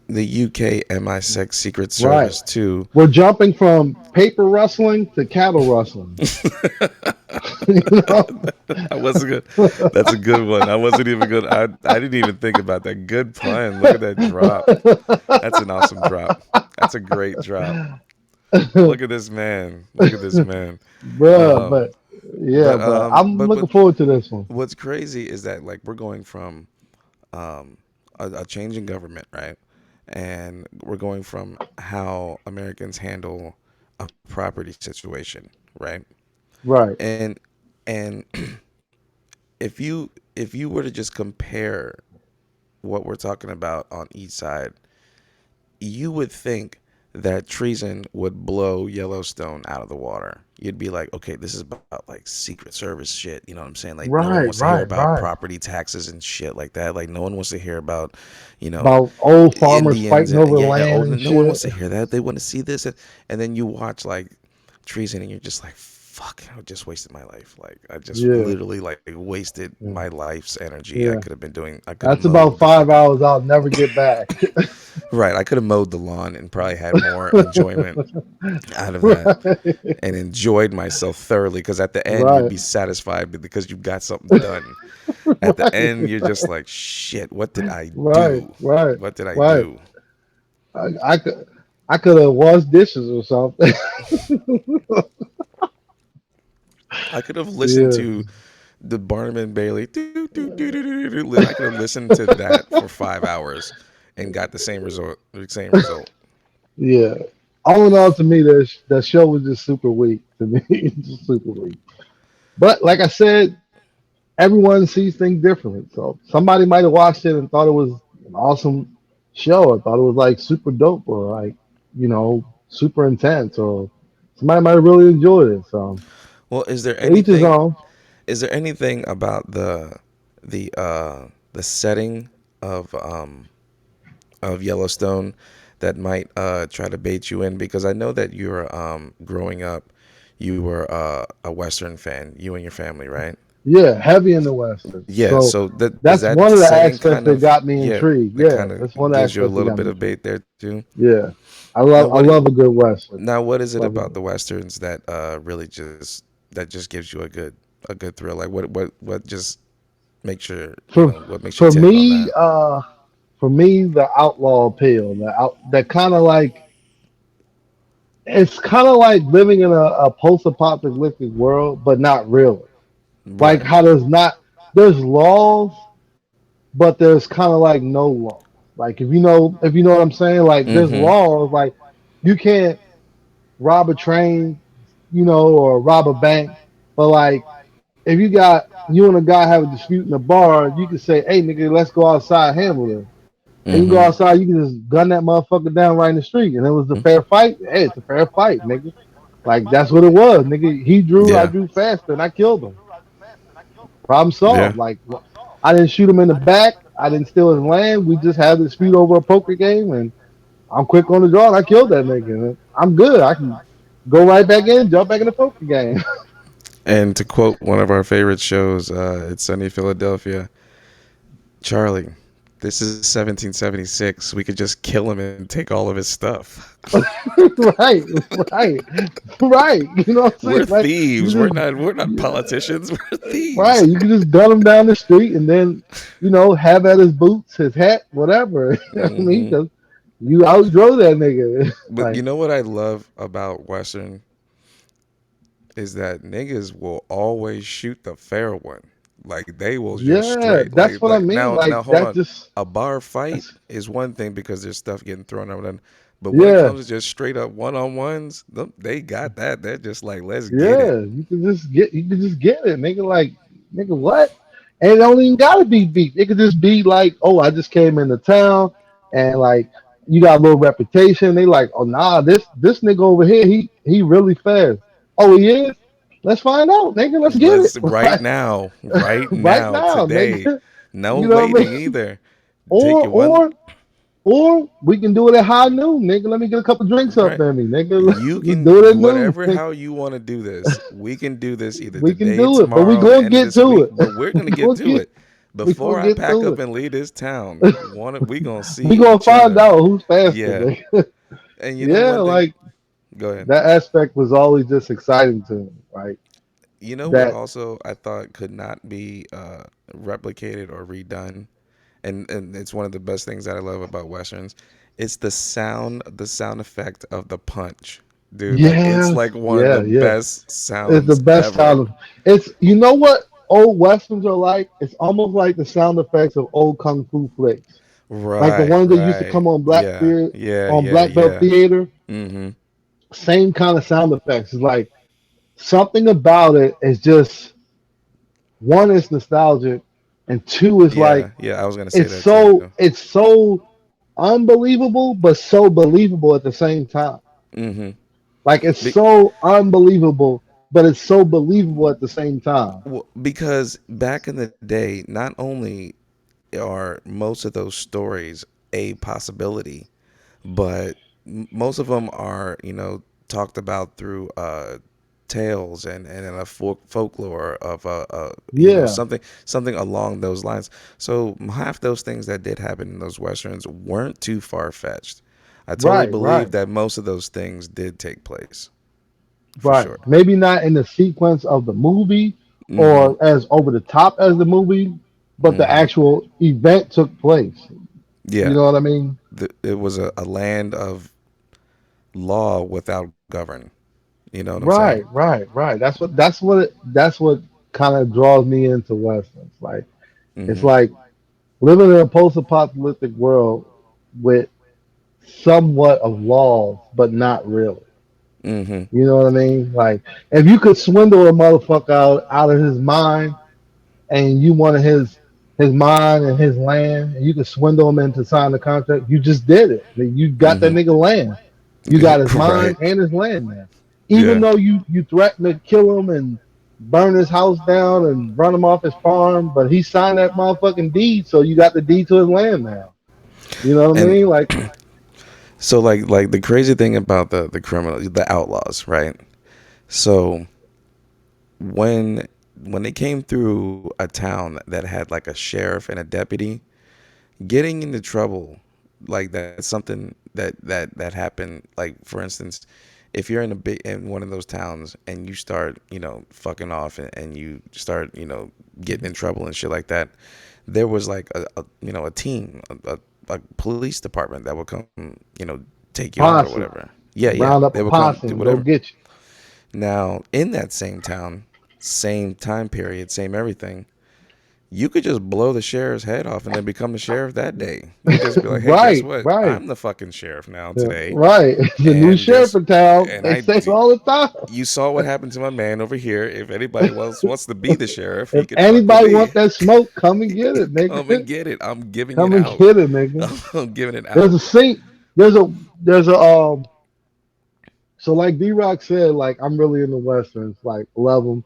the UK MI6 Secret Right. Service to We're jumping from paper rustling to cattle rustling. You know? I wasn't good. That's a good one. I wasn't even good. I didn't even think about that. Good pun. Look at that drop. That's an awesome drop. That's a great drop. Look at this man. Look at this man. Bruh, Um, but yeah, but I'm but looking forward to this one. what's crazy is that like we're going from um a change in government, right? And we're going from how Americans handle a property situation, right? Right, And and if you were to just compare what we're talking about on each side, you would think that treason would blow Yellowstone out of the water. You'd be like, okay, this is about like Secret Service shit. You know what I'm saying? Like, no one wants to hear about right. property taxes and shit like that. Like, no one wants to hear about, you know, About old farmers Indians fighting and over yeah, land and no one wants shit. to hear that. They want to see this, and then you watch like treason, and you're just like, fuck, I just wasted my life. Like, I just Yeah, literally like wasted yeah, my life's energy. yeah. I could have That's mowed about the 5 hours fucking I'll never get back. right. I could have mowed the lawn and probably had more enjoyment out of that Right, and enjoyed myself thoroughly, because at the end you'd right, be satisfied because you got something done. At the end you're just like, shit, what did I right, do? right, What did I right. do? I could I could have washed dishes or something. I could have listened Yeah. to the Barnum and Bailey. I could have listened to that for 5 hours and got the same result. The same result. Yeah. All in all, to me, the show was just super weak. To me, just super weak. But like I said, everyone sees things differently. So somebody might have watched it and thought it was an awesome show. I thought it was like super dope or like super intense, or somebody might have really enjoyed it. So Well, to each his own. is there anything about the setting of Yellowstone that might try to bait you in? Because I know that you're growing up, you were a Western fan, you and your family, right? Yeah, heavy in the western. Yeah. So So that does that's that one of the setting aspects kind that of, got me yeah, intrigued. that Yeah, kind of that's one of the gives you a aspects that little got bit me of intrigued. bait there too? Yeah, Now I what love a good western. now what is it Love a about good. the westerns that really just gives you a good thrill? Like what just makes your, For what makes you for tick on me, that? the outlaw appeal, that kind of like it's kind of like living in a post-apocalyptic world, but not really. Like Right. how there's laws, but there's kind of like no laws. Like if you know what I'm saying, like there's Mm-hmm. laws, like you can't rob a train, or rob a bank, but like if you and a guy have a dispute in a bar, you can say, "Hey, nigga, let's go outside, handle this." And you go Mm-hmm. outside, you can just gun that motherfucker down right in the street, and it was a fair fight. Hey, it's a fair fight, nigga. Like that's what it was, nigga. He drew, I Yeah. drew faster, and I killed him. Problem Yeah. solved. Like I didn't shoot him in the back. I didn't steal his land. We just had a dispute over a poker game, and I'm quick on the draw, and I killed that nigga. I'm good. I can go right back in, jump back in the poker game. And to quote one of our favorite shows, it's Sunny Philadelphia, Charlie, this is 1776. We could just kill him and take all of his stuff. Right, right, right. You know what I'm We're saying? Like you thieves. can just We're not yeah, politicians. We're right. thieves. You can just gun him down the street and then have at his boots, his hat, whatever. I mean, Hmm. because you outdrove that nigga. But you Like know what I love about Western is that niggas will always shoot the fair one. Like they will just yeah, straight that's what I mean. now Like hold that on. just A bar fight that's is one thing because there's stuff getting thrown over them. But when it yeah. comes to just straight up one on ones, they got that. They're just like, let's get it. Yeah, you can just get it, nigga. Like, nigga, what? And it don't even gotta be beef. It could just be like, oh, I just came into town and like you got a little reputation. They like, oh nah, this nigga over here, he really fast. Oh, he is? Let's find out, nigga. Let's get it. Let's right Right now, now, today. nigga. No You know what I waiting mean? either. Take Or you one or or we can do it at high noon, nigga. Let me get a couple drinks up right. in me, nigga. You Let's do can it at noon. whatever how you want to do this. We can do this either We can today, do it, but we tomorrow, the gonna end of get this to week. it. But we're gonna we get gonna to get it. we Before gonna I get pack to up it. and leave this town, we gonna see We gonna each find other. out who's faster, Yeah. nigga. And you know Yeah, one thing? like Go ahead. that aspect was always just exciting to me. Like You know what that, also I thought could not be replicated or redone? And it's one of the best things that I love about westerns. It's the sound effect of the punch. Dude, like it's yes, like one of the yeah, yeah. best It's the sounds best ever. sound of it's what old westerns are like? It's almost like the sound effects of old kung fu flicks. Like the Right, ones that used to right. come on Yeah, yeah, yeah, Black Belt yeah. Theater. Mm-hmm. Same kind of sound effects. It's like something about it is just one is nostalgic, and two is like Yeah, yeah. I was gonna say that too. it's so unbelievable, but so believable at the same time. Mm-hmm. Like it's Be- so unbelievable, but it's so believable at the same time. because back in the day, not only are most of those stories a possibility, but most of them are, talked about through tales and in a folklore of Yeah, something along those lines. So half those things that did happen in those westerns weren't too far fetched. I totally right, believe right, that most of those things did take place for right. sure. Maybe not in the sequence of the movie Mm-hmm. or as over the top as the movie, but the Mm-hmm. actual event took place. You Yeah, know what I mean? it was a land of law without govern. You know what I'm saying? Right, right, right. That's what kind of draws me into westerns. Like it's Mm-hmm. like living in a post-apocalyptic world with somewhat of laws, but not really. Mm-hmm. You know what I mean? Like if you could swindle a motherfucker out of his mind and you wanted his mind and his land, and you could swindle him into signing the contract. You just did it. You got that Mm-hmm. nigga land. You got his Right. mind and his land now. Even Yeah. though you threatened to kill him and burn his house down and run him off his farm, but he signed that motherfucking deed, so you got the deed to his land now. You know what I And mean? Like so like the crazy thing about the criminals, the outlaws, right? So when when they came through a town that had like a sheriff and a deputy, getting into trouble like that's something that happened. Like for instance, if you're in one of those towns and you start fucking off and you start getting in trouble and shit like that, there was like a team, a police department that would come take you out or posse, whatever. Yeah, round they up a would come posse do and go whatever. get you. Now in that same town, same time period, same everything, you could just blow the sheriff's head off and then become the sheriff that day. You just be like, "Hey, guess Right, what? right. I'm the fucking sheriff now Yeah, today." right. The new And sheriff just in town. and They I say it all the time. you saw what happened to my man over here. If anybody else wants to be the sheriff, he If could fuck with anybody me. want that smoke, come and get it, Come and nigga. get it. I'm giving it Come and out. get it, nigga. I'm giving it There's out. a scene. There's a. So like D Rock said, like I'm really into westerns. Like love them.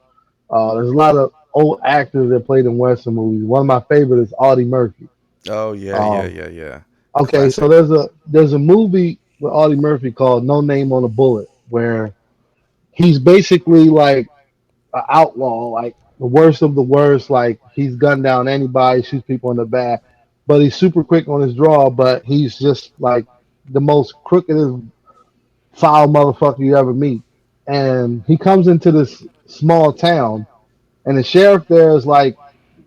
There's a lot of old actors that played in western movies. One of my favorites is Audie Murphy. Oh yeah, yeah, Um, yeah, yeah. okay, so Classic. there's a movie with Audie Murphy called No Name on a Bullet, where he's basically like an outlaw, like the worst of the worst. Like he's gunned down anybody, shoots people in the back, but he's super quick on his draw. But he's just like the most crookedest, foul motherfucker you ever meet. And he comes into this small town, and the sheriff there is like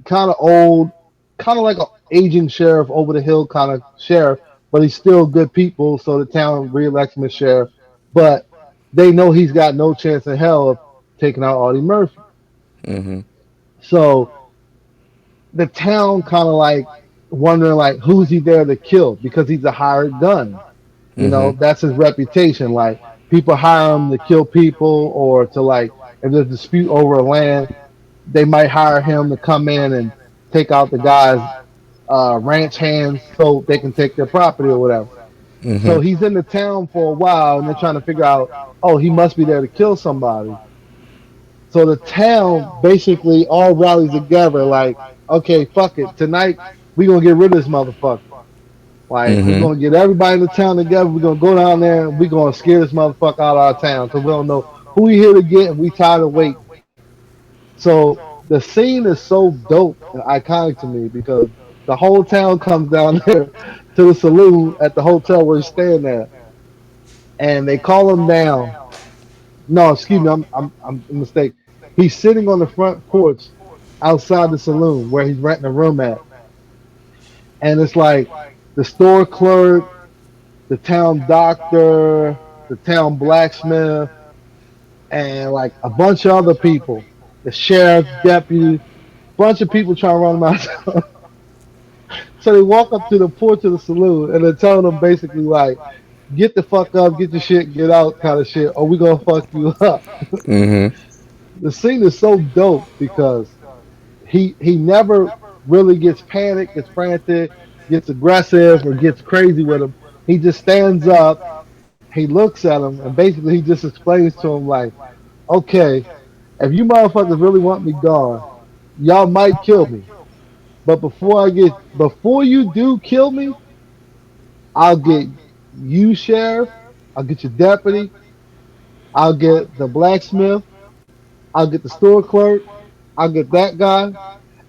kind of old, kind of like an aging sheriff over the hill kind of sheriff, but he's still good people. So the town reelects him as sheriff, but they know he's got no chance in hell of taking out Audie Murphy. Mm-hmm. So the town kind of like wondering like who's he there to kill because he's a hired gun. You Mm-hmm. know, that's his reputation. Like people hire him to kill people or to like if there's a dispute over land, they might hire him to come in and take out the guy's ranch hands so they can take their property or whatever. Mm-hmm. So he's in the town for a while and they're trying to figure out, oh, he must be there to kill somebody. So the town basically all rallies together like, okay, fuck it. Tonight we're gonna get rid of this motherfucker. Like we're Mm-hmm. gonna get everybody in the town together. We're gonna go down there and we're gonna scare this motherfucker out of our town because we don't know who we here to get and we tired of waiting. So the scene is so dope and iconic to me because the whole town comes down there to the saloon at the hotel where he's staying at, and they call him down. No, excuse me, I'm mistaken. He's sitting on the front porch outside the saloon where he's renting a room at, and it's like the store clerk, the town doctor, the town blacksmith, and like a bunch of other people, the sheriff, deputy, bunch of people trying to run him out. So they walk up to the porch of the saloon and they're telling them basically like, get the fuck up, get your shit, get out kind of shit, or we gonna fuck you up. Mm-hmm. The scene is so dope because he never really gets panicked, gets frantic, gets aggressive, or gets crazy with him. He just stands up, he looks at him, and basically he just explains to him like, okay, if you motherfuckers really want me gone, y'all might kill me. But before you do kill me, I'll get you, sheriff. I'll get your deputy. I'll get the blacksmith. I'll get the store clerk. I'll get that guy,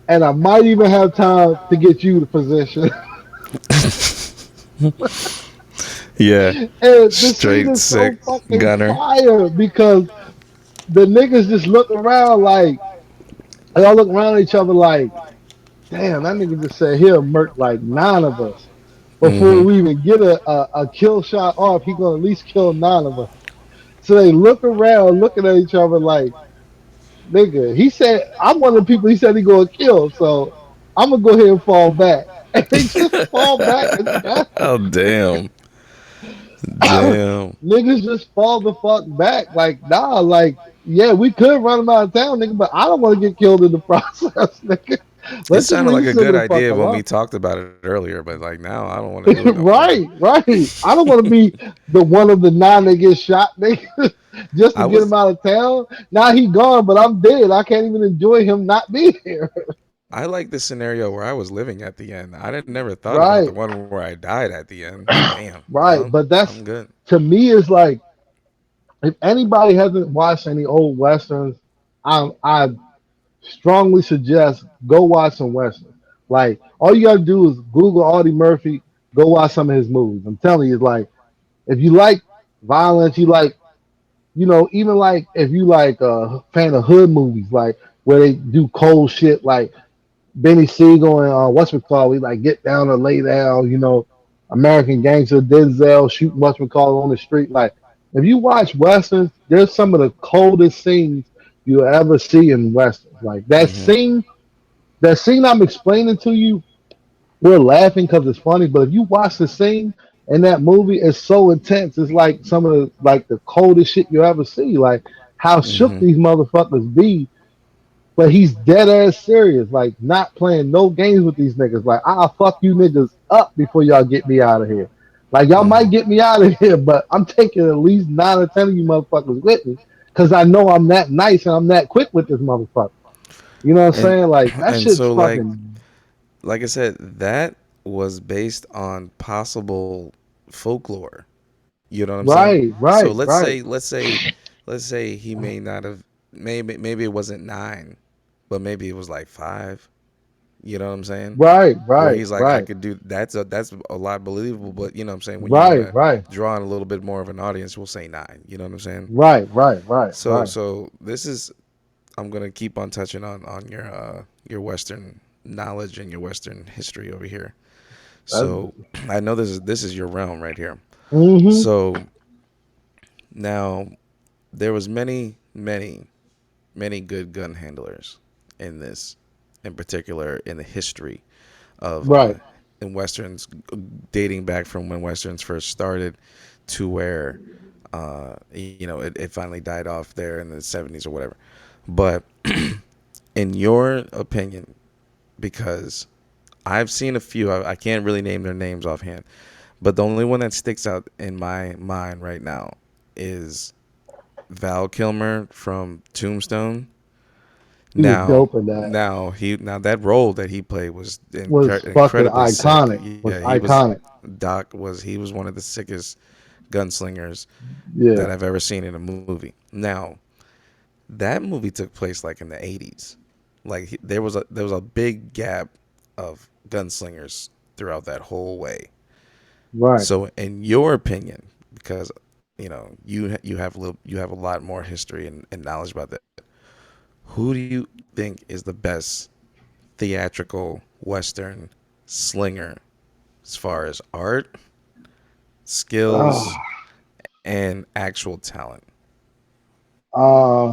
and I might even have time to get you the position. Yeah. And this scene Straight is so sick fucking gunner. fire because the niggas just look around like they all look around at each other like, damn, that nigga just said he'll murk like 9 of us before Mm-hmm. we even get a kill shot off. He gonna at least kill 9 of us. So they look around, looking at each other like, nigga, he said, I'm one of the people he said he gonna kill, so I'm gonna go ahead and fall back. And they just fall back and die. Oh damn. Damn. Niggas just fall the fuck back. Like, nah, like, yeah, we could run them out of town, nigga, but I don't want to get killed in the process, nigga. It Let's just sounded leave like this a nigga good the fuck idea when we alone. talked about it earlier, but like now I don't want to do it no more. Right, right. I don't want to be the one of the nine that gets shot, nigga, just I to get was him out of town. Now he gone, but I'm dead. I can't even enjoy him not being here. I like the scenario where I was living at the end. I didn't never thought about the Right, one where I died at the end. Damn. right. Well, But I'm that's good. to me is like if anybody hasn't watched any old westerns, I strongly suggest go watch some westerns. Like all you gotta do is Google Audie Murphy, go watch some of his movies. I'm telling you, it's like if you like violence, you like even like if you like a fan of hood movies, like where they do cold shit, like Benny Siegel and what's it called? We like get down or lay down, American Gangster, Denzel shooting what's it called on the street. Like if you watch westerns, there's some of the coldest scenes you'll ever see in westerns. Like Hmm. that scene I'm explaining to you, we're laughing because it's funny, but if you watch the scene in that movie, it's so intense. It's like some of the coldest shit you ever see. Like how shook Hmm. these motherfuckers be, but he's dead ass serious. Like not playing no games with these niggas. Like I'll fuck you niggas up before y'all get me out of here. Like y'all Hmm. might get me out of here, but I'm taking at least 9 or 10 of you motherfuckers with me because I know I'm that nice and I'm that quick with this motherfucker. You know what I'm And saying? Like that and shit's so fucking like I said, that was based on possible folklore. You know what I'm saying? right, So right, right. let's say he may not have, maybe it wasn't 9, but maybe it was like 5. You know what I'm saying? Right, Where right, he's like, I right, could do that's a lot believable, but you know what I'm saying, when you want right, to right, draw in a little bit more of an audience, we'll say 9. You know what I'm saying? right, right, right, So right. so this is, I'm gonna keep on touching on your Western knowledge and your Western history over here. So I know this is your realm right here. Mm-hmm. So now there was many good gun handlers in this, in particular in the history of Right, in westerns, dating back from when westerns first started to where it finally died off there in the 70s or whatever. But in your opinion, because I've seen a few, I can't really name their names offhand, but the only one that sticks out in my mind right now is Val Kilmer from Tombstone. he was Now, dope in that. now that role that he played was Was fucking incredibly sick. iconic. Yeah, Was he was iconic. he was one of the sickest gunslingers that Yeah, I've ever seen in a movie. Now, that movie took place like in the 80s. Like there was a big gap of gunslingers throughout that whole way. right. So, in your opinion, because you have a lot more history and knowledge about that, who do you think is the best theatrical Western slinger as far as art, skills, Uh, and actual talent? uh,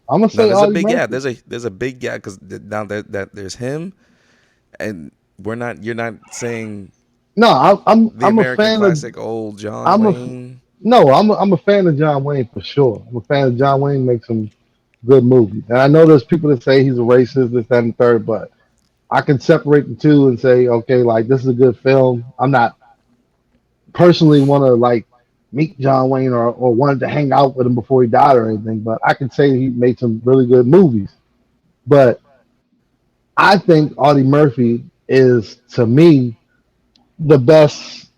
I'm gonna Now say there's a Audie big gap. Murphy. There's a big gap because now that there's him, and you're not saying No, the I'm a American fan of classic old John I'm a Wayne. no I'm a fan of John Wayne for sure. I'm a fan of John Wayne. Makes some good movies, and I know there's people that say he's a racist, this, that, and the third, but I can separate the two and say, okay, like this is a good film. I'm not personally want to like meet John Wayne or wanted to hang out with him before he died or anything, but I can say he made some really good movies. But I think Audie Murphy is to me the best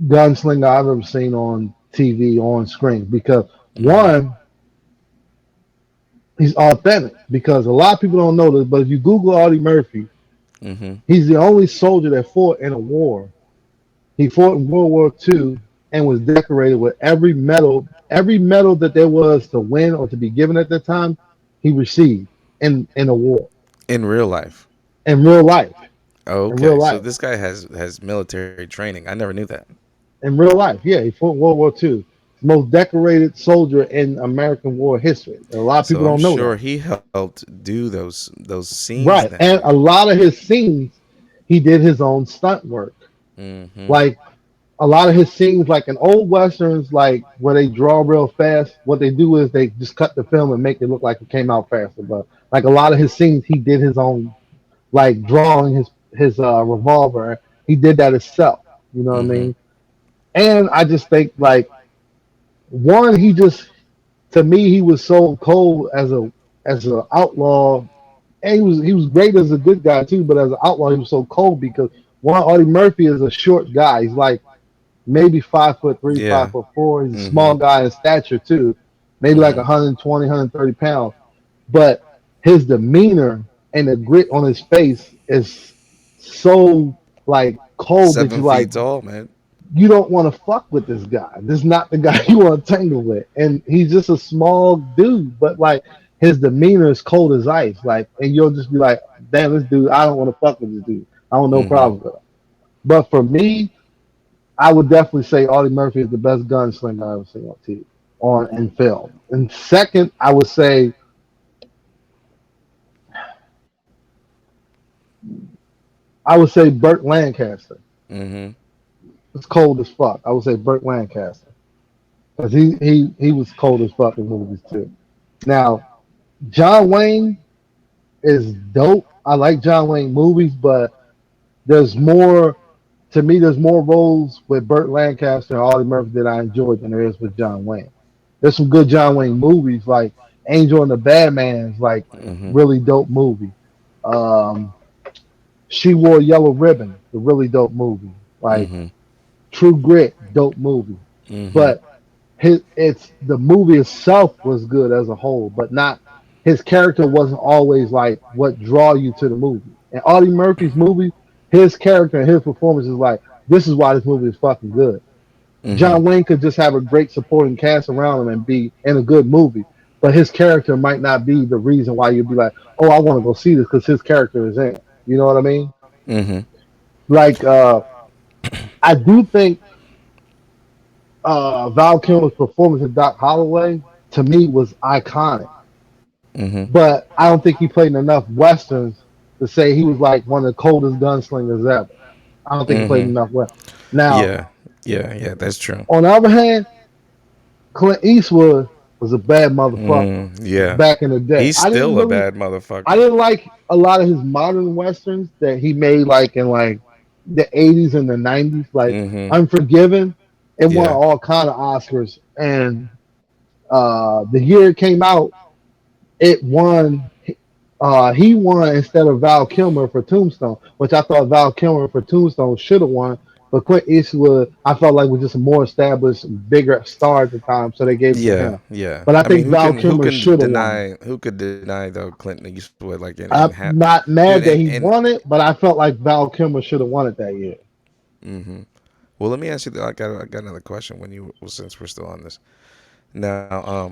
gunslinger I've ever seen on TV on screen because Mm-hmm. one, he's authentic because a lot of people don't know this, but if you Google Audie Murphy, Mm-hmm. he's the only soldier that fought in a war. He fought in World War II and was decorated with every medal that there was to win or to be given at that time, he received in a war In real life. in real life. In real Okay, so life. this guy has military training. I never knew that. In real life. Yeah, he fought in World War II. Most decorated soldier in American war history. And a lot of people So I'm don't know sure that. he helped do those scenes Right. then. And a lot of his scenes, he did his own stunt work. Mm-hmm. Like a lot of his scenes, like in old westerns, like where they draw real fast, what they do is they just cut the film and make it look like it came out faster. But like a lot of his scenes, he did his own, like drawing his revolver. He did that himself. You know what I Mm-hmm. mean? And I just think like one, he just to me he was so cold as an outlaw, and he was great as a good guy too. But as an outlaw, he was so cold because one, Audie Murphy is a short guy. He's like maybe 5'3", Yeah. 5'4". He's a Mm-hmm. small guy in stature too, maybe like Mm-hmm. 120, 130 pounds. But his demeanor and the grit on his face is so like cold that Seven you like feet tall, man. you don't want to fuck with this guy. This is not the guy you want to tangle with. And he's just a small dude, but like his demeanor is cold as ice. Like, and you'll just be like, damn, this dude, I don't want to fuck with this dude. I don't no Mm-hmm. problem with him. But for me, I would definitely say Audie Murphy is the best gunslinger I've ever seen on TV, on in film. And second, I would say Burt Lancaster. Mm-hmm. It's cold as fuck. I would say Burt Lancaster because he was cold as fuck in movies too. Now John Wayne is dope. I like John Wayne movies, but there's more to me. There's more roles with Burt Lancaster and Audie Murphy that I enjoyed than there is with John Wayne. There's some good John Wayne movies like Angel and the Badman's like Mm-hmm. really dope movie. Um, she Wore Yellow Ribbon, the really dope movie. Like Mm-hmm. True Grit, dope movie. Mm-hmm. But it's the movie itself was good as a whole, but not his character wasn't always like what draw you to the movie. And Audie Murphy's movie, his character and his performance is like this is why this movie is fucking good. Mm-hmm. John Wayne could just have a great supporting cast around him and be in a good movie, but his character might not be the reason why you'd be like, oh, I want to go see this because his character is in it. You know what I mean? Mm-hmm. Like I do think Val Kilmer's performance in Doc Holloway to me was iconic. Mm-hmm. But I don't think he played in enough westerns to say he was like one of the coldest gunslingers ever. I don't think he played Mm-hmm. enough westerns. Now, Yeah. Yeah. Yeah. That's true. on the other hand, Clint Eastwood was a bad motherfucker Mm, yeah. back in the day. He's still a bad I motherfucker. didn't like a lot of his modern westerns that he made like in like the 80s and the 90s, like Mm-hmm. Unforgiven. It won Yeah. all kind of Oscars, and the year it came out, it won. He won instead of Val Kilmer for Tombstone, which I thought Val Kilmer for Tombstone should have won. But Clint Eastwood, I felt like was just a more established, bigger star at the time, so they gave it to Yeah. him. Yeah. But I I mean, think Val Kilmer should have won. who could deny though Clinton Eastwood like in I'm half not dude mad that he and won it, but I felt like Val Kilmer should have won it that year. mm-hmm. Well, let me ask you. I got another question. When you well, since we're still on this now,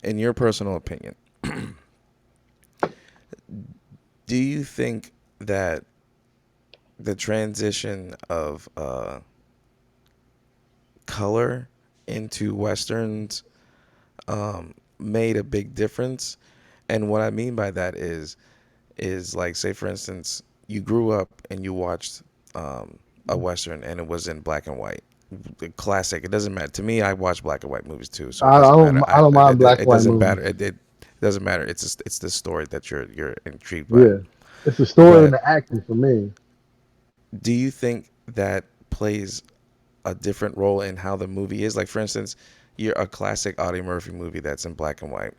in your personal opinion, do you think that the transition of color into westerns made a big difference? And what I mean by that is like, say for instance, you grew up and you watched a western and it was in black and white, the classic. It doesn't matter to me. I watch black and white movies too, so it doesn't matter. I don't mind black It and white doesn't movies. matter. It doesn't matter. It's the story that you're intrigued by. Yeah, it's the story and But the acting for me. do you think that plays a different role in how the movie is? Like for instance, you're a classic Audie Murphy movie that's in black and white.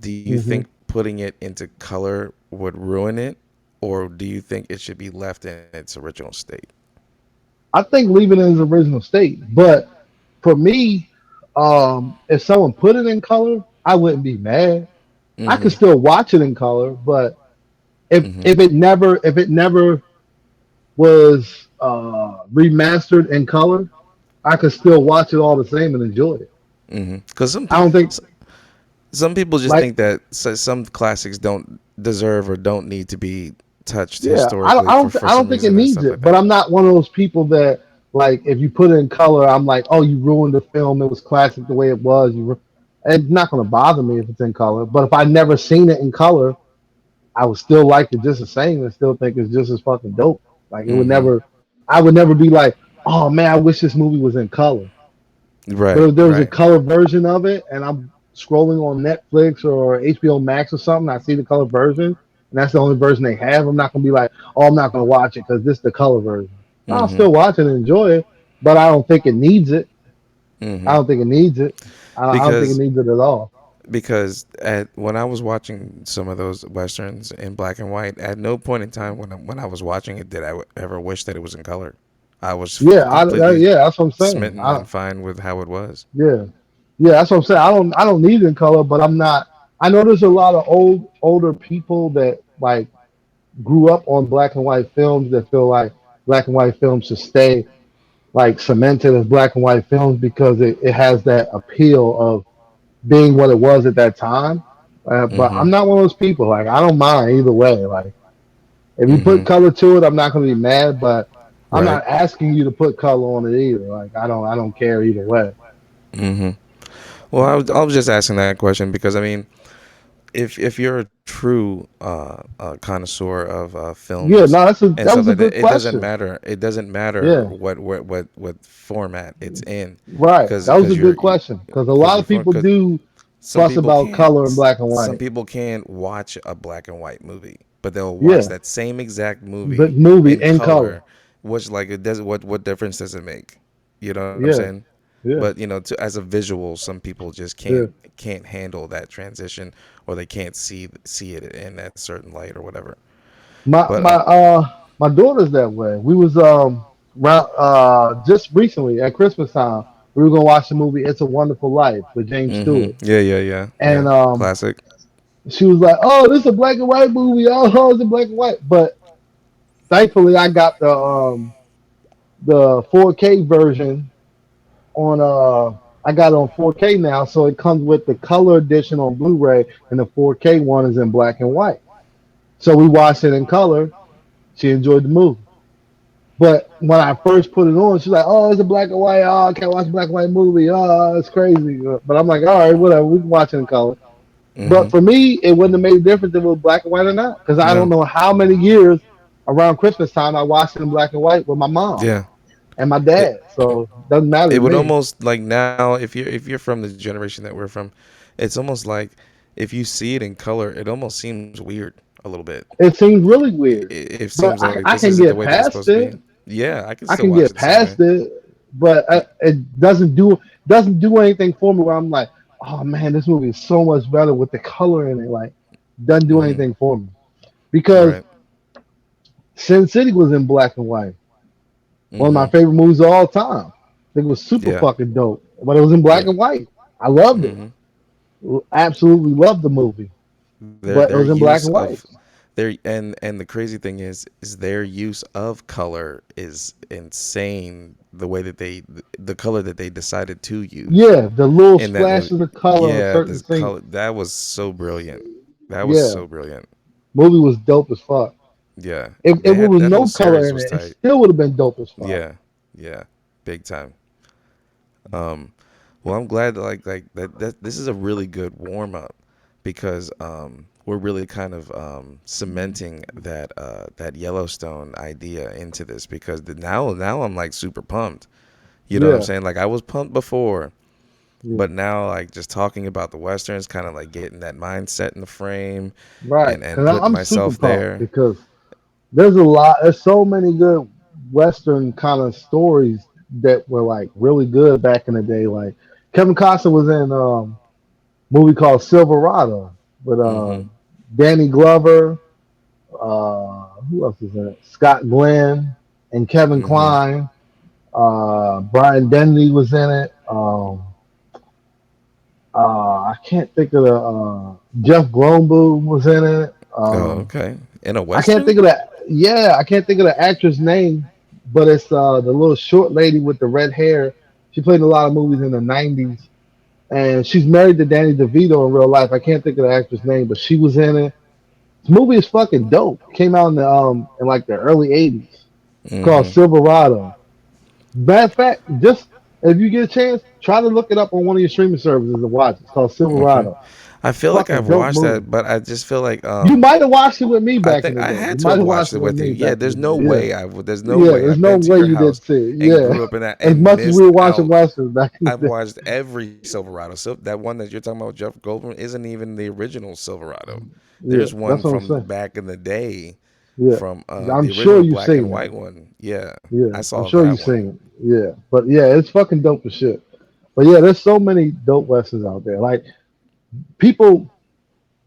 Do you Hmm. think putting it into color would ruin it, or do you think it should be left in its original state? I think leaving it in its original state, but for me, if someone put it in color, I wouldn't be mad. I could Mm-hmm. still watch it in color, but Mm-hmm. if it never was remastered in color, I could still watch it all the same and enjoy it. Mm-hmm. Because I don't think some people just like think that some classics don't deserve or don't need to be touched yeah, historically for I some don't think it reason and needs stuff like it. But that. I'm not one of those people that like if you put it in color, I'm like, oh, you ruined the film. It was classic the way it was. It's not going to bother me if it's in color. But if I never seen it in color, I would still like it just the same and still think it's just as fucking dope. Like it would Mm-hmm. never, I would never be like, oh man, I wish this movie was in color. Right, There was a right. color version of it, and I'm scrolling on Netflix or HBO Max or something. I see the color version, and that's the only version they have. I'm not gonna be like, oh, I'm not gonna watch it because this is the color version. I'll Mm-hmm. still watch it and enjoy it, but I don't think it needs it. I Mm-hmm. don't think it needs it. I don't think it Because needs it at all. when I was watching some of those westerns in black and white, at no point in time when I was watching it did I ever wish that it was in color. I was completely Yeah, that's what I'm saying. smitten and fine with how it was. Yeah, yeah, that's what I'm saying. I don't need it in color, but I'm not. I know there's a lot of older people that like grew up on black and white films that feel like black and white films should stay like cemented as black and white films because it has that appeal of being what it was at that time. But Mm-hmm. I'm not one of those people. Like I don't mind either way. Like if you put Mm-hmm. color to it, I'm not going to be mad. But I'm Right. not asking you to put color on it either. Like I don't care either way. Mm-hmm. Well, I was just asking that question because I mean, if you're a true connoisseur of Yeah, films no, and that stuff was a like that, good it doesn't question. matter. It doesn't matter Yeah, what format it's in, right. That was a because good question because a because lot you're of people because do some fuss people about can't color in black and some white. people can't watch a black and white movie, but they'll watch Yeah, that same exact the movie movie in in color. color, which like it does what difference does it make? You know what I'm Yeah, saying? yeah, But as a visual, some people just yeah. can't handle that transition, or they can't see it in that certain light or whatever. My But my uh my daughter's that way. We was just recently at Christmas time. We were gonna watch the movie "It's a Wonderful Life" with James Stewart, yeah, yeah, yeah, yeah, and classic. she was like, "Oh, this is a black and white movie. Oh, it's a black and white." But thankfully, I got the 4K version on I got it on 4K now, so it comes with the color edition on Blu-ray, and the 4K one is in black and white. So we watched it in color. She enjoyed the movie. But when I first put it on, she's like, "Oh, it's a black and white. Oh, I can't watch a black and white movie. Oh, it's crazy." But I'm like, "All right, whatever. We can watch it in color." But Mm-hmm. for me, it wouldn't have made a difference if it was black and white or not, because I don't No. know how many years around Christmas time I watched it in black and white with my mom Yeah. and my It dad. So it doesn't matter it to would me. almost like now if you're from the generation that we're from, it's almost like if you see it in color, it almost seems weird a little bit. It seems really weird, It but seems like I this can isn't the get way that it's supposed past to be. it. Yeah, I can I still can watch it get the same way. past it, but it doesn't do anything for me. Where I'm like, oh man, this movie is so much better with the color in it. Like, doesn't do Mm-hmm. anything for me because Right. Sin City was in black and white. One of Mm-hmm. my favorite movies of all time. I think it was super Yeah. fucking dope, but it was in black Yeah. and white. I loved it. Mm-hmm. Absolutely loved the movie, but it Their was in black use and white. of their and the crazy thing is their use of color is insane. The way that the color that they decided to use Yeah, the little in that movie. splashes of color on Yeah, certain this things. color that was so brilliant. That was Yeah, so brilliant. movie was dope as fuck. Yeah, If they there had was that whole no color series in was it, it tight. still would have been dope as fuck. Yeah, yeah, big time. Um, well, I'm glad that that this is a really good warm up because we're really kind of cementing that Yellowstone idea into this because now I'm like super pumped. You know what I'm Yeah, saying? Like I was pumped before, yeah, but now like just talking about the westerns, kind of like getting that mindset in the frame right. and Cause putting I'm super myself pumped there. because there's a lot. There's so many good Western kind of stories that were like really good back in the day. Like Kevin Costner was in a movie called Silverado with Mm-hmm. Danny Glover. Who else is in it? Scott Glenn and Kevin Mm-hmm. Kline. Brian Denny was in it. I can't think of the Jeff Goldblum was in it. Oh, okay. In a I can't western? think of that. Yeah, I can't think of the actress name, but it's the little short lady with the red hair. She played in a lot of movies in the '90s, and she's married to Danny DeVito in real life. I can't think of the actress name, but she was in it. This movie is fucking dope. Came out in like the early '80s. It's called Mm-hmm. Silverado. Matter of fact, just If you get a chance, try to look it up on one of your streaming services and watch it. It's called Okay. Silverado. I feel like Fucking I've dope watched movie. that, but I just feel like You might have watched it with me I back in think the I day. You had to might have have watched watched it it with with you. me Yeah, back in there's the no day. Yeah. way I would. There's no Yeah, way there's I've no been to way your you did house see it. and Yeah. grew up in that As and much as we were missed watching out. Westerns back in the I've day. watched every Silverado. So that one that you're talking about, Jeff Goldblum, isn't even the original Silverado. Yeah, There's one that's what I'm from saying. back in the day, Yeah. from I'm the sure original you've black and seen it. white one. Yeah, Yeah. I I'm saw sure that you've one. seen it. Yeah. But yeah, it's fucking dope as shit. But yeah, there's so many dope Westerns out there. Like people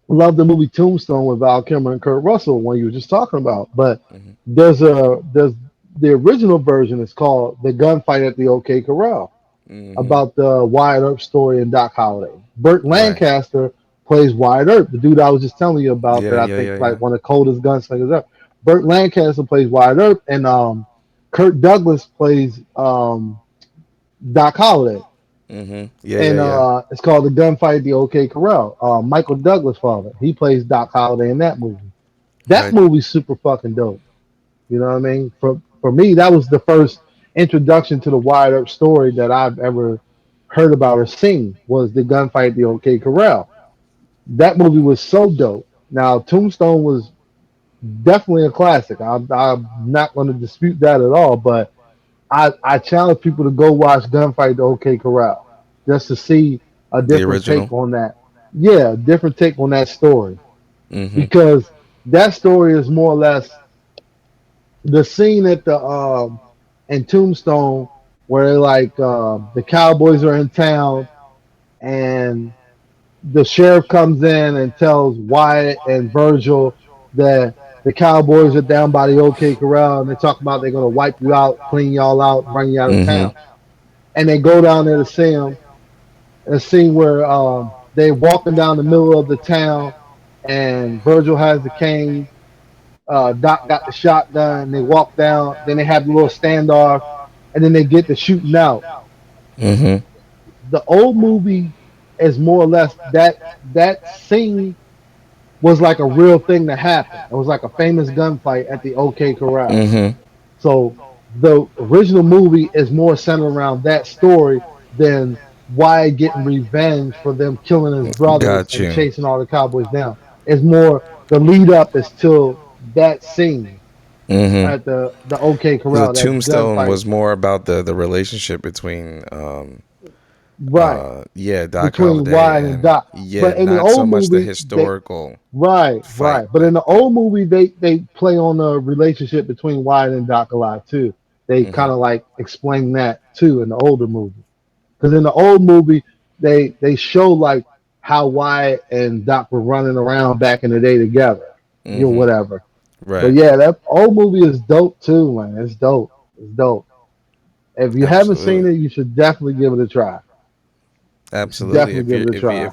love the movie Tombstone with Val Kilmer and Kurt Russell, one you were just talking about. But Hmm. there's the original version is called The Gunfight at the OK Corral, Hmm. about the Wyatt Earp story and Doc Holliday. Burt Right. Lancaster plays Wyatt Earp, the dude I was just telling you about Yeah. that I Yeah. think Yeah. like Yeah. one of the coldest gunslingers ever. Burt Lancaster plays Wyatt Earp, and Kurt Douglas plays Doc Holliday. Yeah. Yeah. And Yeah. it's called The Gunfight at the OK Corral. Michael Douglas' father, he plays Doc Holliday in that movie. That Right. movie's super fucking dope. You know what I mean? For me, that was the first introduction to the Wyatt Earp story that I've ever heard about or seen, was the gunfight at the OK Corral. That movie was so dope. Now, Tombstone was definitely a classic. I'm not going to dispute that at all, but I challenge people to go watch Gunfight at the OK Corral just to see a The different take original. on that. Yeah, different take on that story, Hmm. because that story is more or less the scene at the in Tombstone where like the Cowboys are in town and the sheriff comes in and tells Wyatt and Virgil that the Cowboys are down by the OK Corral and they talk about they're gonna wipe you out, clean y'all out, and bring you out of Hmm. town. And they go down there to see him. A scene where they're walking down the middle of the town and Virgil has the cane, Doc got the shotgun. They walk down. Then they have a little standoff, and then they get to shooting out. Hmm. The old movie is more or less that scene was like a real thing that happened. It was like a famous gunfight at the OK Corral. Hmm. So the original movie is more centered around that story than Wyatt getting revenge for them killing his brothers Got and you. chasing all the cowboys down. It's more the lead up is till that scene Hmm. at the OK The Corral, that Tombstone gunfight. was more about the relationship between Right. yeah, Doc Between Holliday Wyatt and and Doc. yeah, But in the not so old much the movie, they historical right, fight, right. But in but the old movie they play on the relationship between Wyatt and Doc a lot too. They hmm. kind of like explain that too in the older movie. Because in the old movie, they show like how Wyatt and Doc were running around back in the day together, you know, Hmm. whatever. But Right. yeah, that old movie is dope too, man. It's dope. It's dope. If you haven't seen Absolutely. it, you should definitely give it a try. You should Absolutely. definitely give it a try.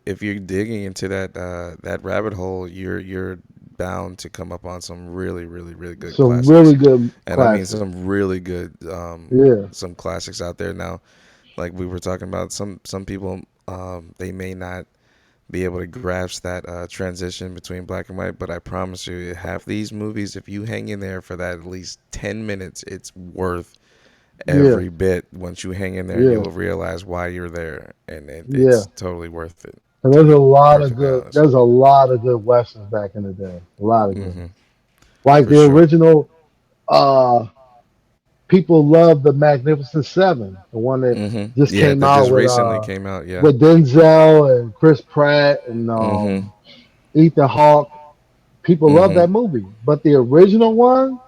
If you're digging into that rabbit hole, you're bound to come up on some really good Some classics, really good and I mean classics. some really good Yeah, some classics out there now. Like we were talking about, some people they may not be able to grasp that transition between black and white, but I promise you, half these movies, if you hang in there for that at least 10 minutes, it's worth yeah, every bit. Once you hang in there, yeah, you'll realize why you're there, and yeah. it's totally worth it. And To there's be a lot of perfectly good. honest. There's a lot of good westerns back in the day. A lot of good Hmm. ones. Like For the sure. original. People love the Magnificent Seven, the one that Hmm. just Yeah, came that out just recently came out. Yeah. with Denzel and Chris Pratt and Hmm. Ethan Hawke. People love Hmm. that movie, but the original one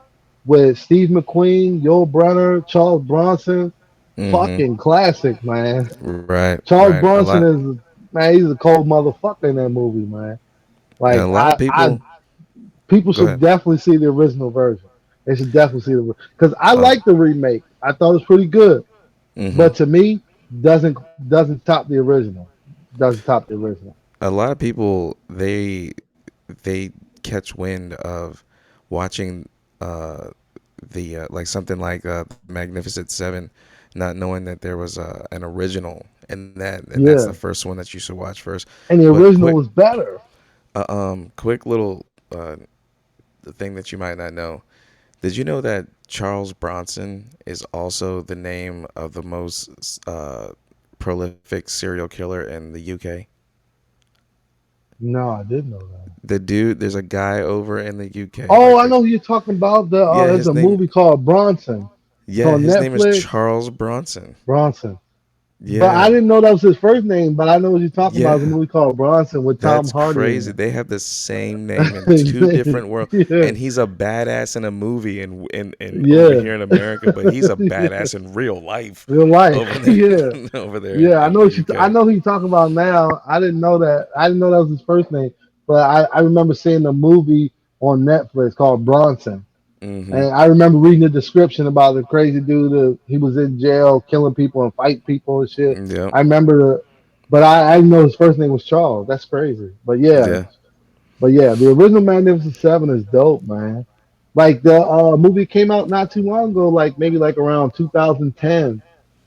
with Steve McQueen, Yul Brynner, Charles Bronson, Hmm. fucking classic, man. Right. Charles Right. A Bronson lot. is man, he's a cold motherfucker in that movie, man. And a Like lot of I people. people Go should ahead. definitely see the original version. They should definitely see the because I Uh, like the remake. I thought it was pretty good, hmm. but to me, doesn't doesn't top the original. Doesn't top the original. A lot of people they catch wind of watching uh like something like the Magnificent Seven, not knowing that there was an original, and that's the Yeah, first one that you should watch first. and the But original was better. quick little thing that you might not know. Did you know that Charles Bronson is also the name of the most prolific serial killer in the UK? No, I didn't know that. The dude, there's a guy over in the UK, Oh, like I the know who you're talking about. yeah, There's his a name, movie called Bronson. It's yeah, on his name is Netflix. Charles Bronson. Bronson. But I Yeah, didn't know that was his first name. But I know what you're talking about. It's a yeah, movie called Bronson with Tom that's Hardy in crazy. They have the same name in two it. different worlds, Yeah, and he's a badass in a movie and over yeah, here in America, but he's a yeah. badass in real life Real life. over there, Yeah, over there yeah. I in know the what you. I UK. know who you're talking about now. I didn't know that. I didn't know that was his first name. But I remember seeing a movie on Netflix called Bronson. Mm-hmm. And I remember reading the description about the crazy dude. He was in jail, killing people and fight people and shit. Yep. I remember but I didn't know his first name was Charles. That's crazy. Yeah. But yeah, the original Magnificent Seven is dope, man. Like the movie came out not too long ago, like maybe like around 2010,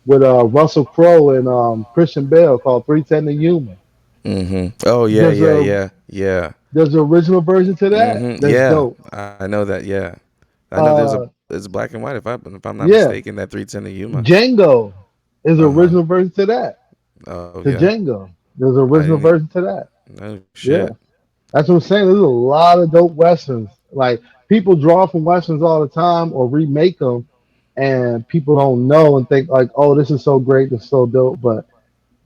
with Russell Crowe and Christian Bale called 310 to Human. Mm-hmm. Oh yeah, There's yeah, a yeah, yeah. there's an original version to that. Mm-hmm. That's Yeah, dope. I know that. Yeah, I know there's a Uh, it's black and white. If I'm not yeah, mistaken, that 310 to Yuma. Django is an Uh huh. original version to that. Oh To yeah. Django. There's an I original didn't. version to that. No shit. Yeah. That's what I'm saying. There's a lot of dope westerns. Like people draw from westerns all the time or remake them, and people don't know and think like, "Oh, this is so great, this is so dope." But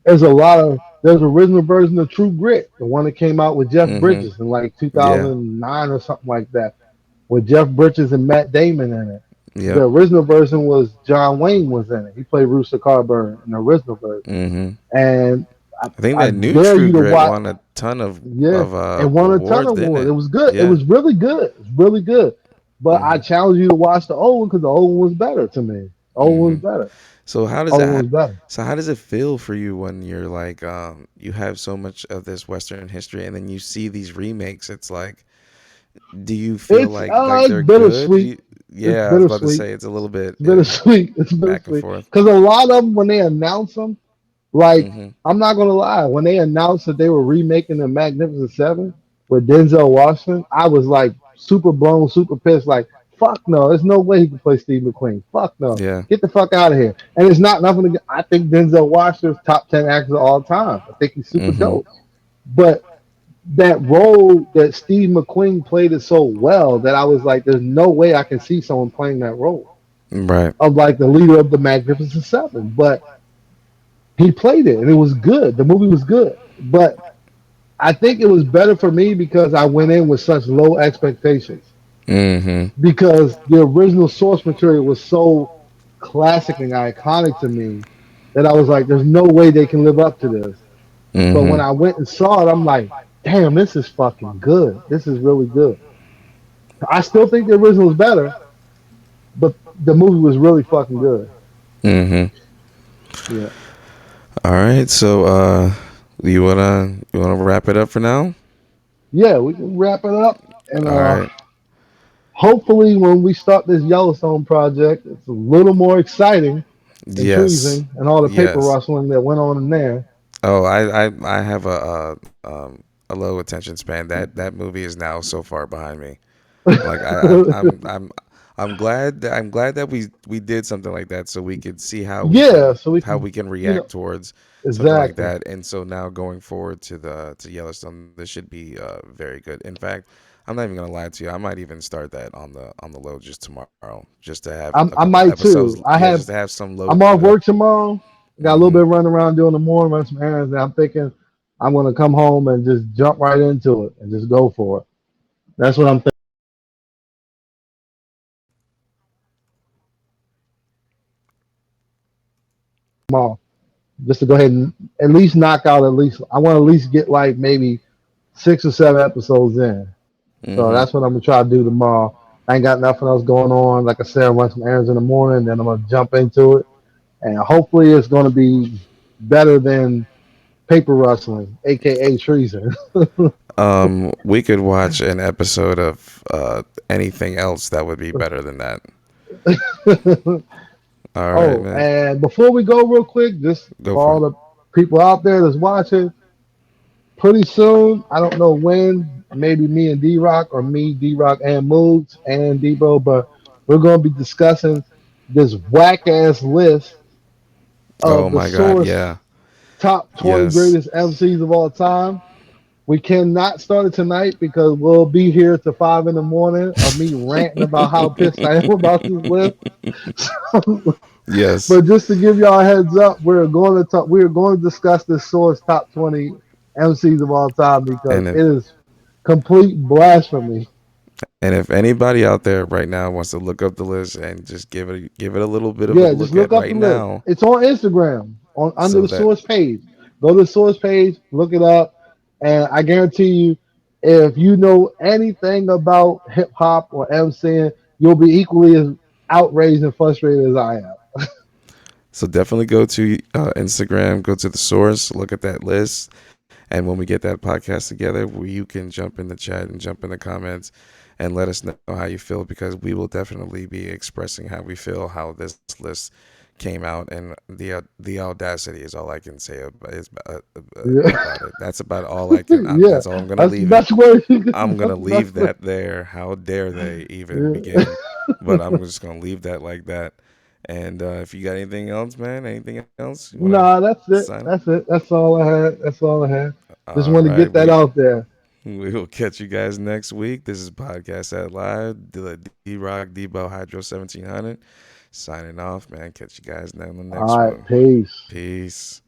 there's original version of True Grit, the one that came out with Jeff Mm-hmm. Bridges in like Yeah. 2009 or something like that, with Jeff Bridges and Matt Damon in it. The Yep. original version was John Wayne was in it. He played Rooster Carburn in the original version, Mm-hmm. and I think I that new dare True you to Grit watch. won a ton Yeah, of and won a ton awards, of didn't awards. It it? was good. It Yeah. was really good. It was really good. But I Mm-hmm. challenge you to watch the old one because the old one was better to me. The old one Mm-hmm. was better. So how does Old one was that? better. So how does it feel for you when you're like you have so much of this Western history and then you see these remakes? It's like, do you feel like It's they're good? Do bittersweet. you, It's yeah, I was about to bittersweet. say it's a little bit It's bittersweet. It's back and bittersweet. forth. Because a lot of them, when they announce them, like Mm-hmm. I'm not gonna lie, when they announced that they were remaking the Magnificent Seven with Denzel Washington, I was like super blown, super pissed. Like, fuck no, there's no way he can play Steve McQueen. Fuck no, Yeah. get the fuck out of here. And it's not nothing. I think Denzel Washington's top 10 actors of all time. I think he's super Mm-hmm. dope. But that role that Steve McQueen played it so well that I was like, there's no way I can see someone playing that role Right. of like the leader of the Magnificent Seven. But he played it and it was good. The movie was good. But I think it was better for me because I went in with such low expectations. Mm-hmm. Because the original source material was so classic and iconic to me that I was like, there's no way they can live up to this. But when Mm-hmm. I went and saw it, I'm like, damn, this is fucking good. This is really good. I still think the original is better, but the movie was really fucking good. Mm-hmm. Yeah. All right. So you wanna wrap it up for now? Yeah, we can wrap it up. And All right. hopefully when we start this Yellowstone project, it's a little more exciting, Yes. intriguing, and all the paper Yes. rustling that went on in there. Oh, I have a low attention span. That movie is now so far behind me. Like I'm glad that we did something like that so we could see Yeah, so we how can, we can you know, react towards something like exactly. that. And so now going forward to Yellowstone, this should be very good. In fact, I'm not even gonna lie to you. I might even start that on the low just tomorrow, just to have a I couple might episodes. too. Yeah, just to have some load I'm to off it. work tomorrow. Got a little Mm-hmm. bit running around doing the morning, run some errands. And I'm thinking I'm gonna come home and just jump right into it and just go for it. That's what I'm thinking tomorrow. Just to go ahead and at least knock out at least I want to at least get like maybe 6 or 7 episodes in. So Mm-hmm. that's what I'm gonna try to do tomorrow. I ain't got nothing else going on. Like I said, I run some errands in the morning, then I'm gonna jump into it, and hopefully it's gonna be better than paper rustling, aka treason. We could watch an episode of anything else that would be better than that. All right, Oh, man. and before we go, real quick, just Go for for all it. the people out there that's watching, pretty soon, I don't know when, maybe me and D Rock or me, D Rock and Moods and Debo, but We're going to be discussing this whack ass list Oh of the my God, Source yeah, top 20 yes, greatest MCs of all time. We cannot start it tonight because we'll be here to 5 in the morning of me ranting about how pissed I am about this list. yes, But just to give y'all a heads up, we're going to talk. We're going to discuss this Source top 20 MCs of all time because and it if is complete blasphemy. and if anybody out there right now wants to look up the list and just give it a little bit of a Yeah, just look at look up the right list. now, It's on Instagram on under so the that Source page. Go to the Source page, look it up, and I guarantee you, if you know anything about hip hop or MCing, you'll be equally as outraged and frustrated as I am. so definitely go to Instagram, go to the source, look at that list, and when we get that podcast together, you can jump in the chat and jump in the comments and let us know how you feel because we will definitely be expressing how we feel, how this list came out, and the audacity is all I can say Yeah, about it. That's about all I can. yeah, That's all I'm gonna that's the leave it. best way. I'm gonna That's the best leave way. that there. How dare they even Yeah. begin? But I'm just gonna leave that like that. And if you got anything else, man, anything else you wanna Nah, that's sign it. up? That's it. That's all I had. That's all I had. Just All wanted to right, get that out there. we will catch you guys next week. This is Podcast at Live, D Rock Debo Hydro 1700. Signing off, man. Catch you guys on the next All right, one. peace. Peace.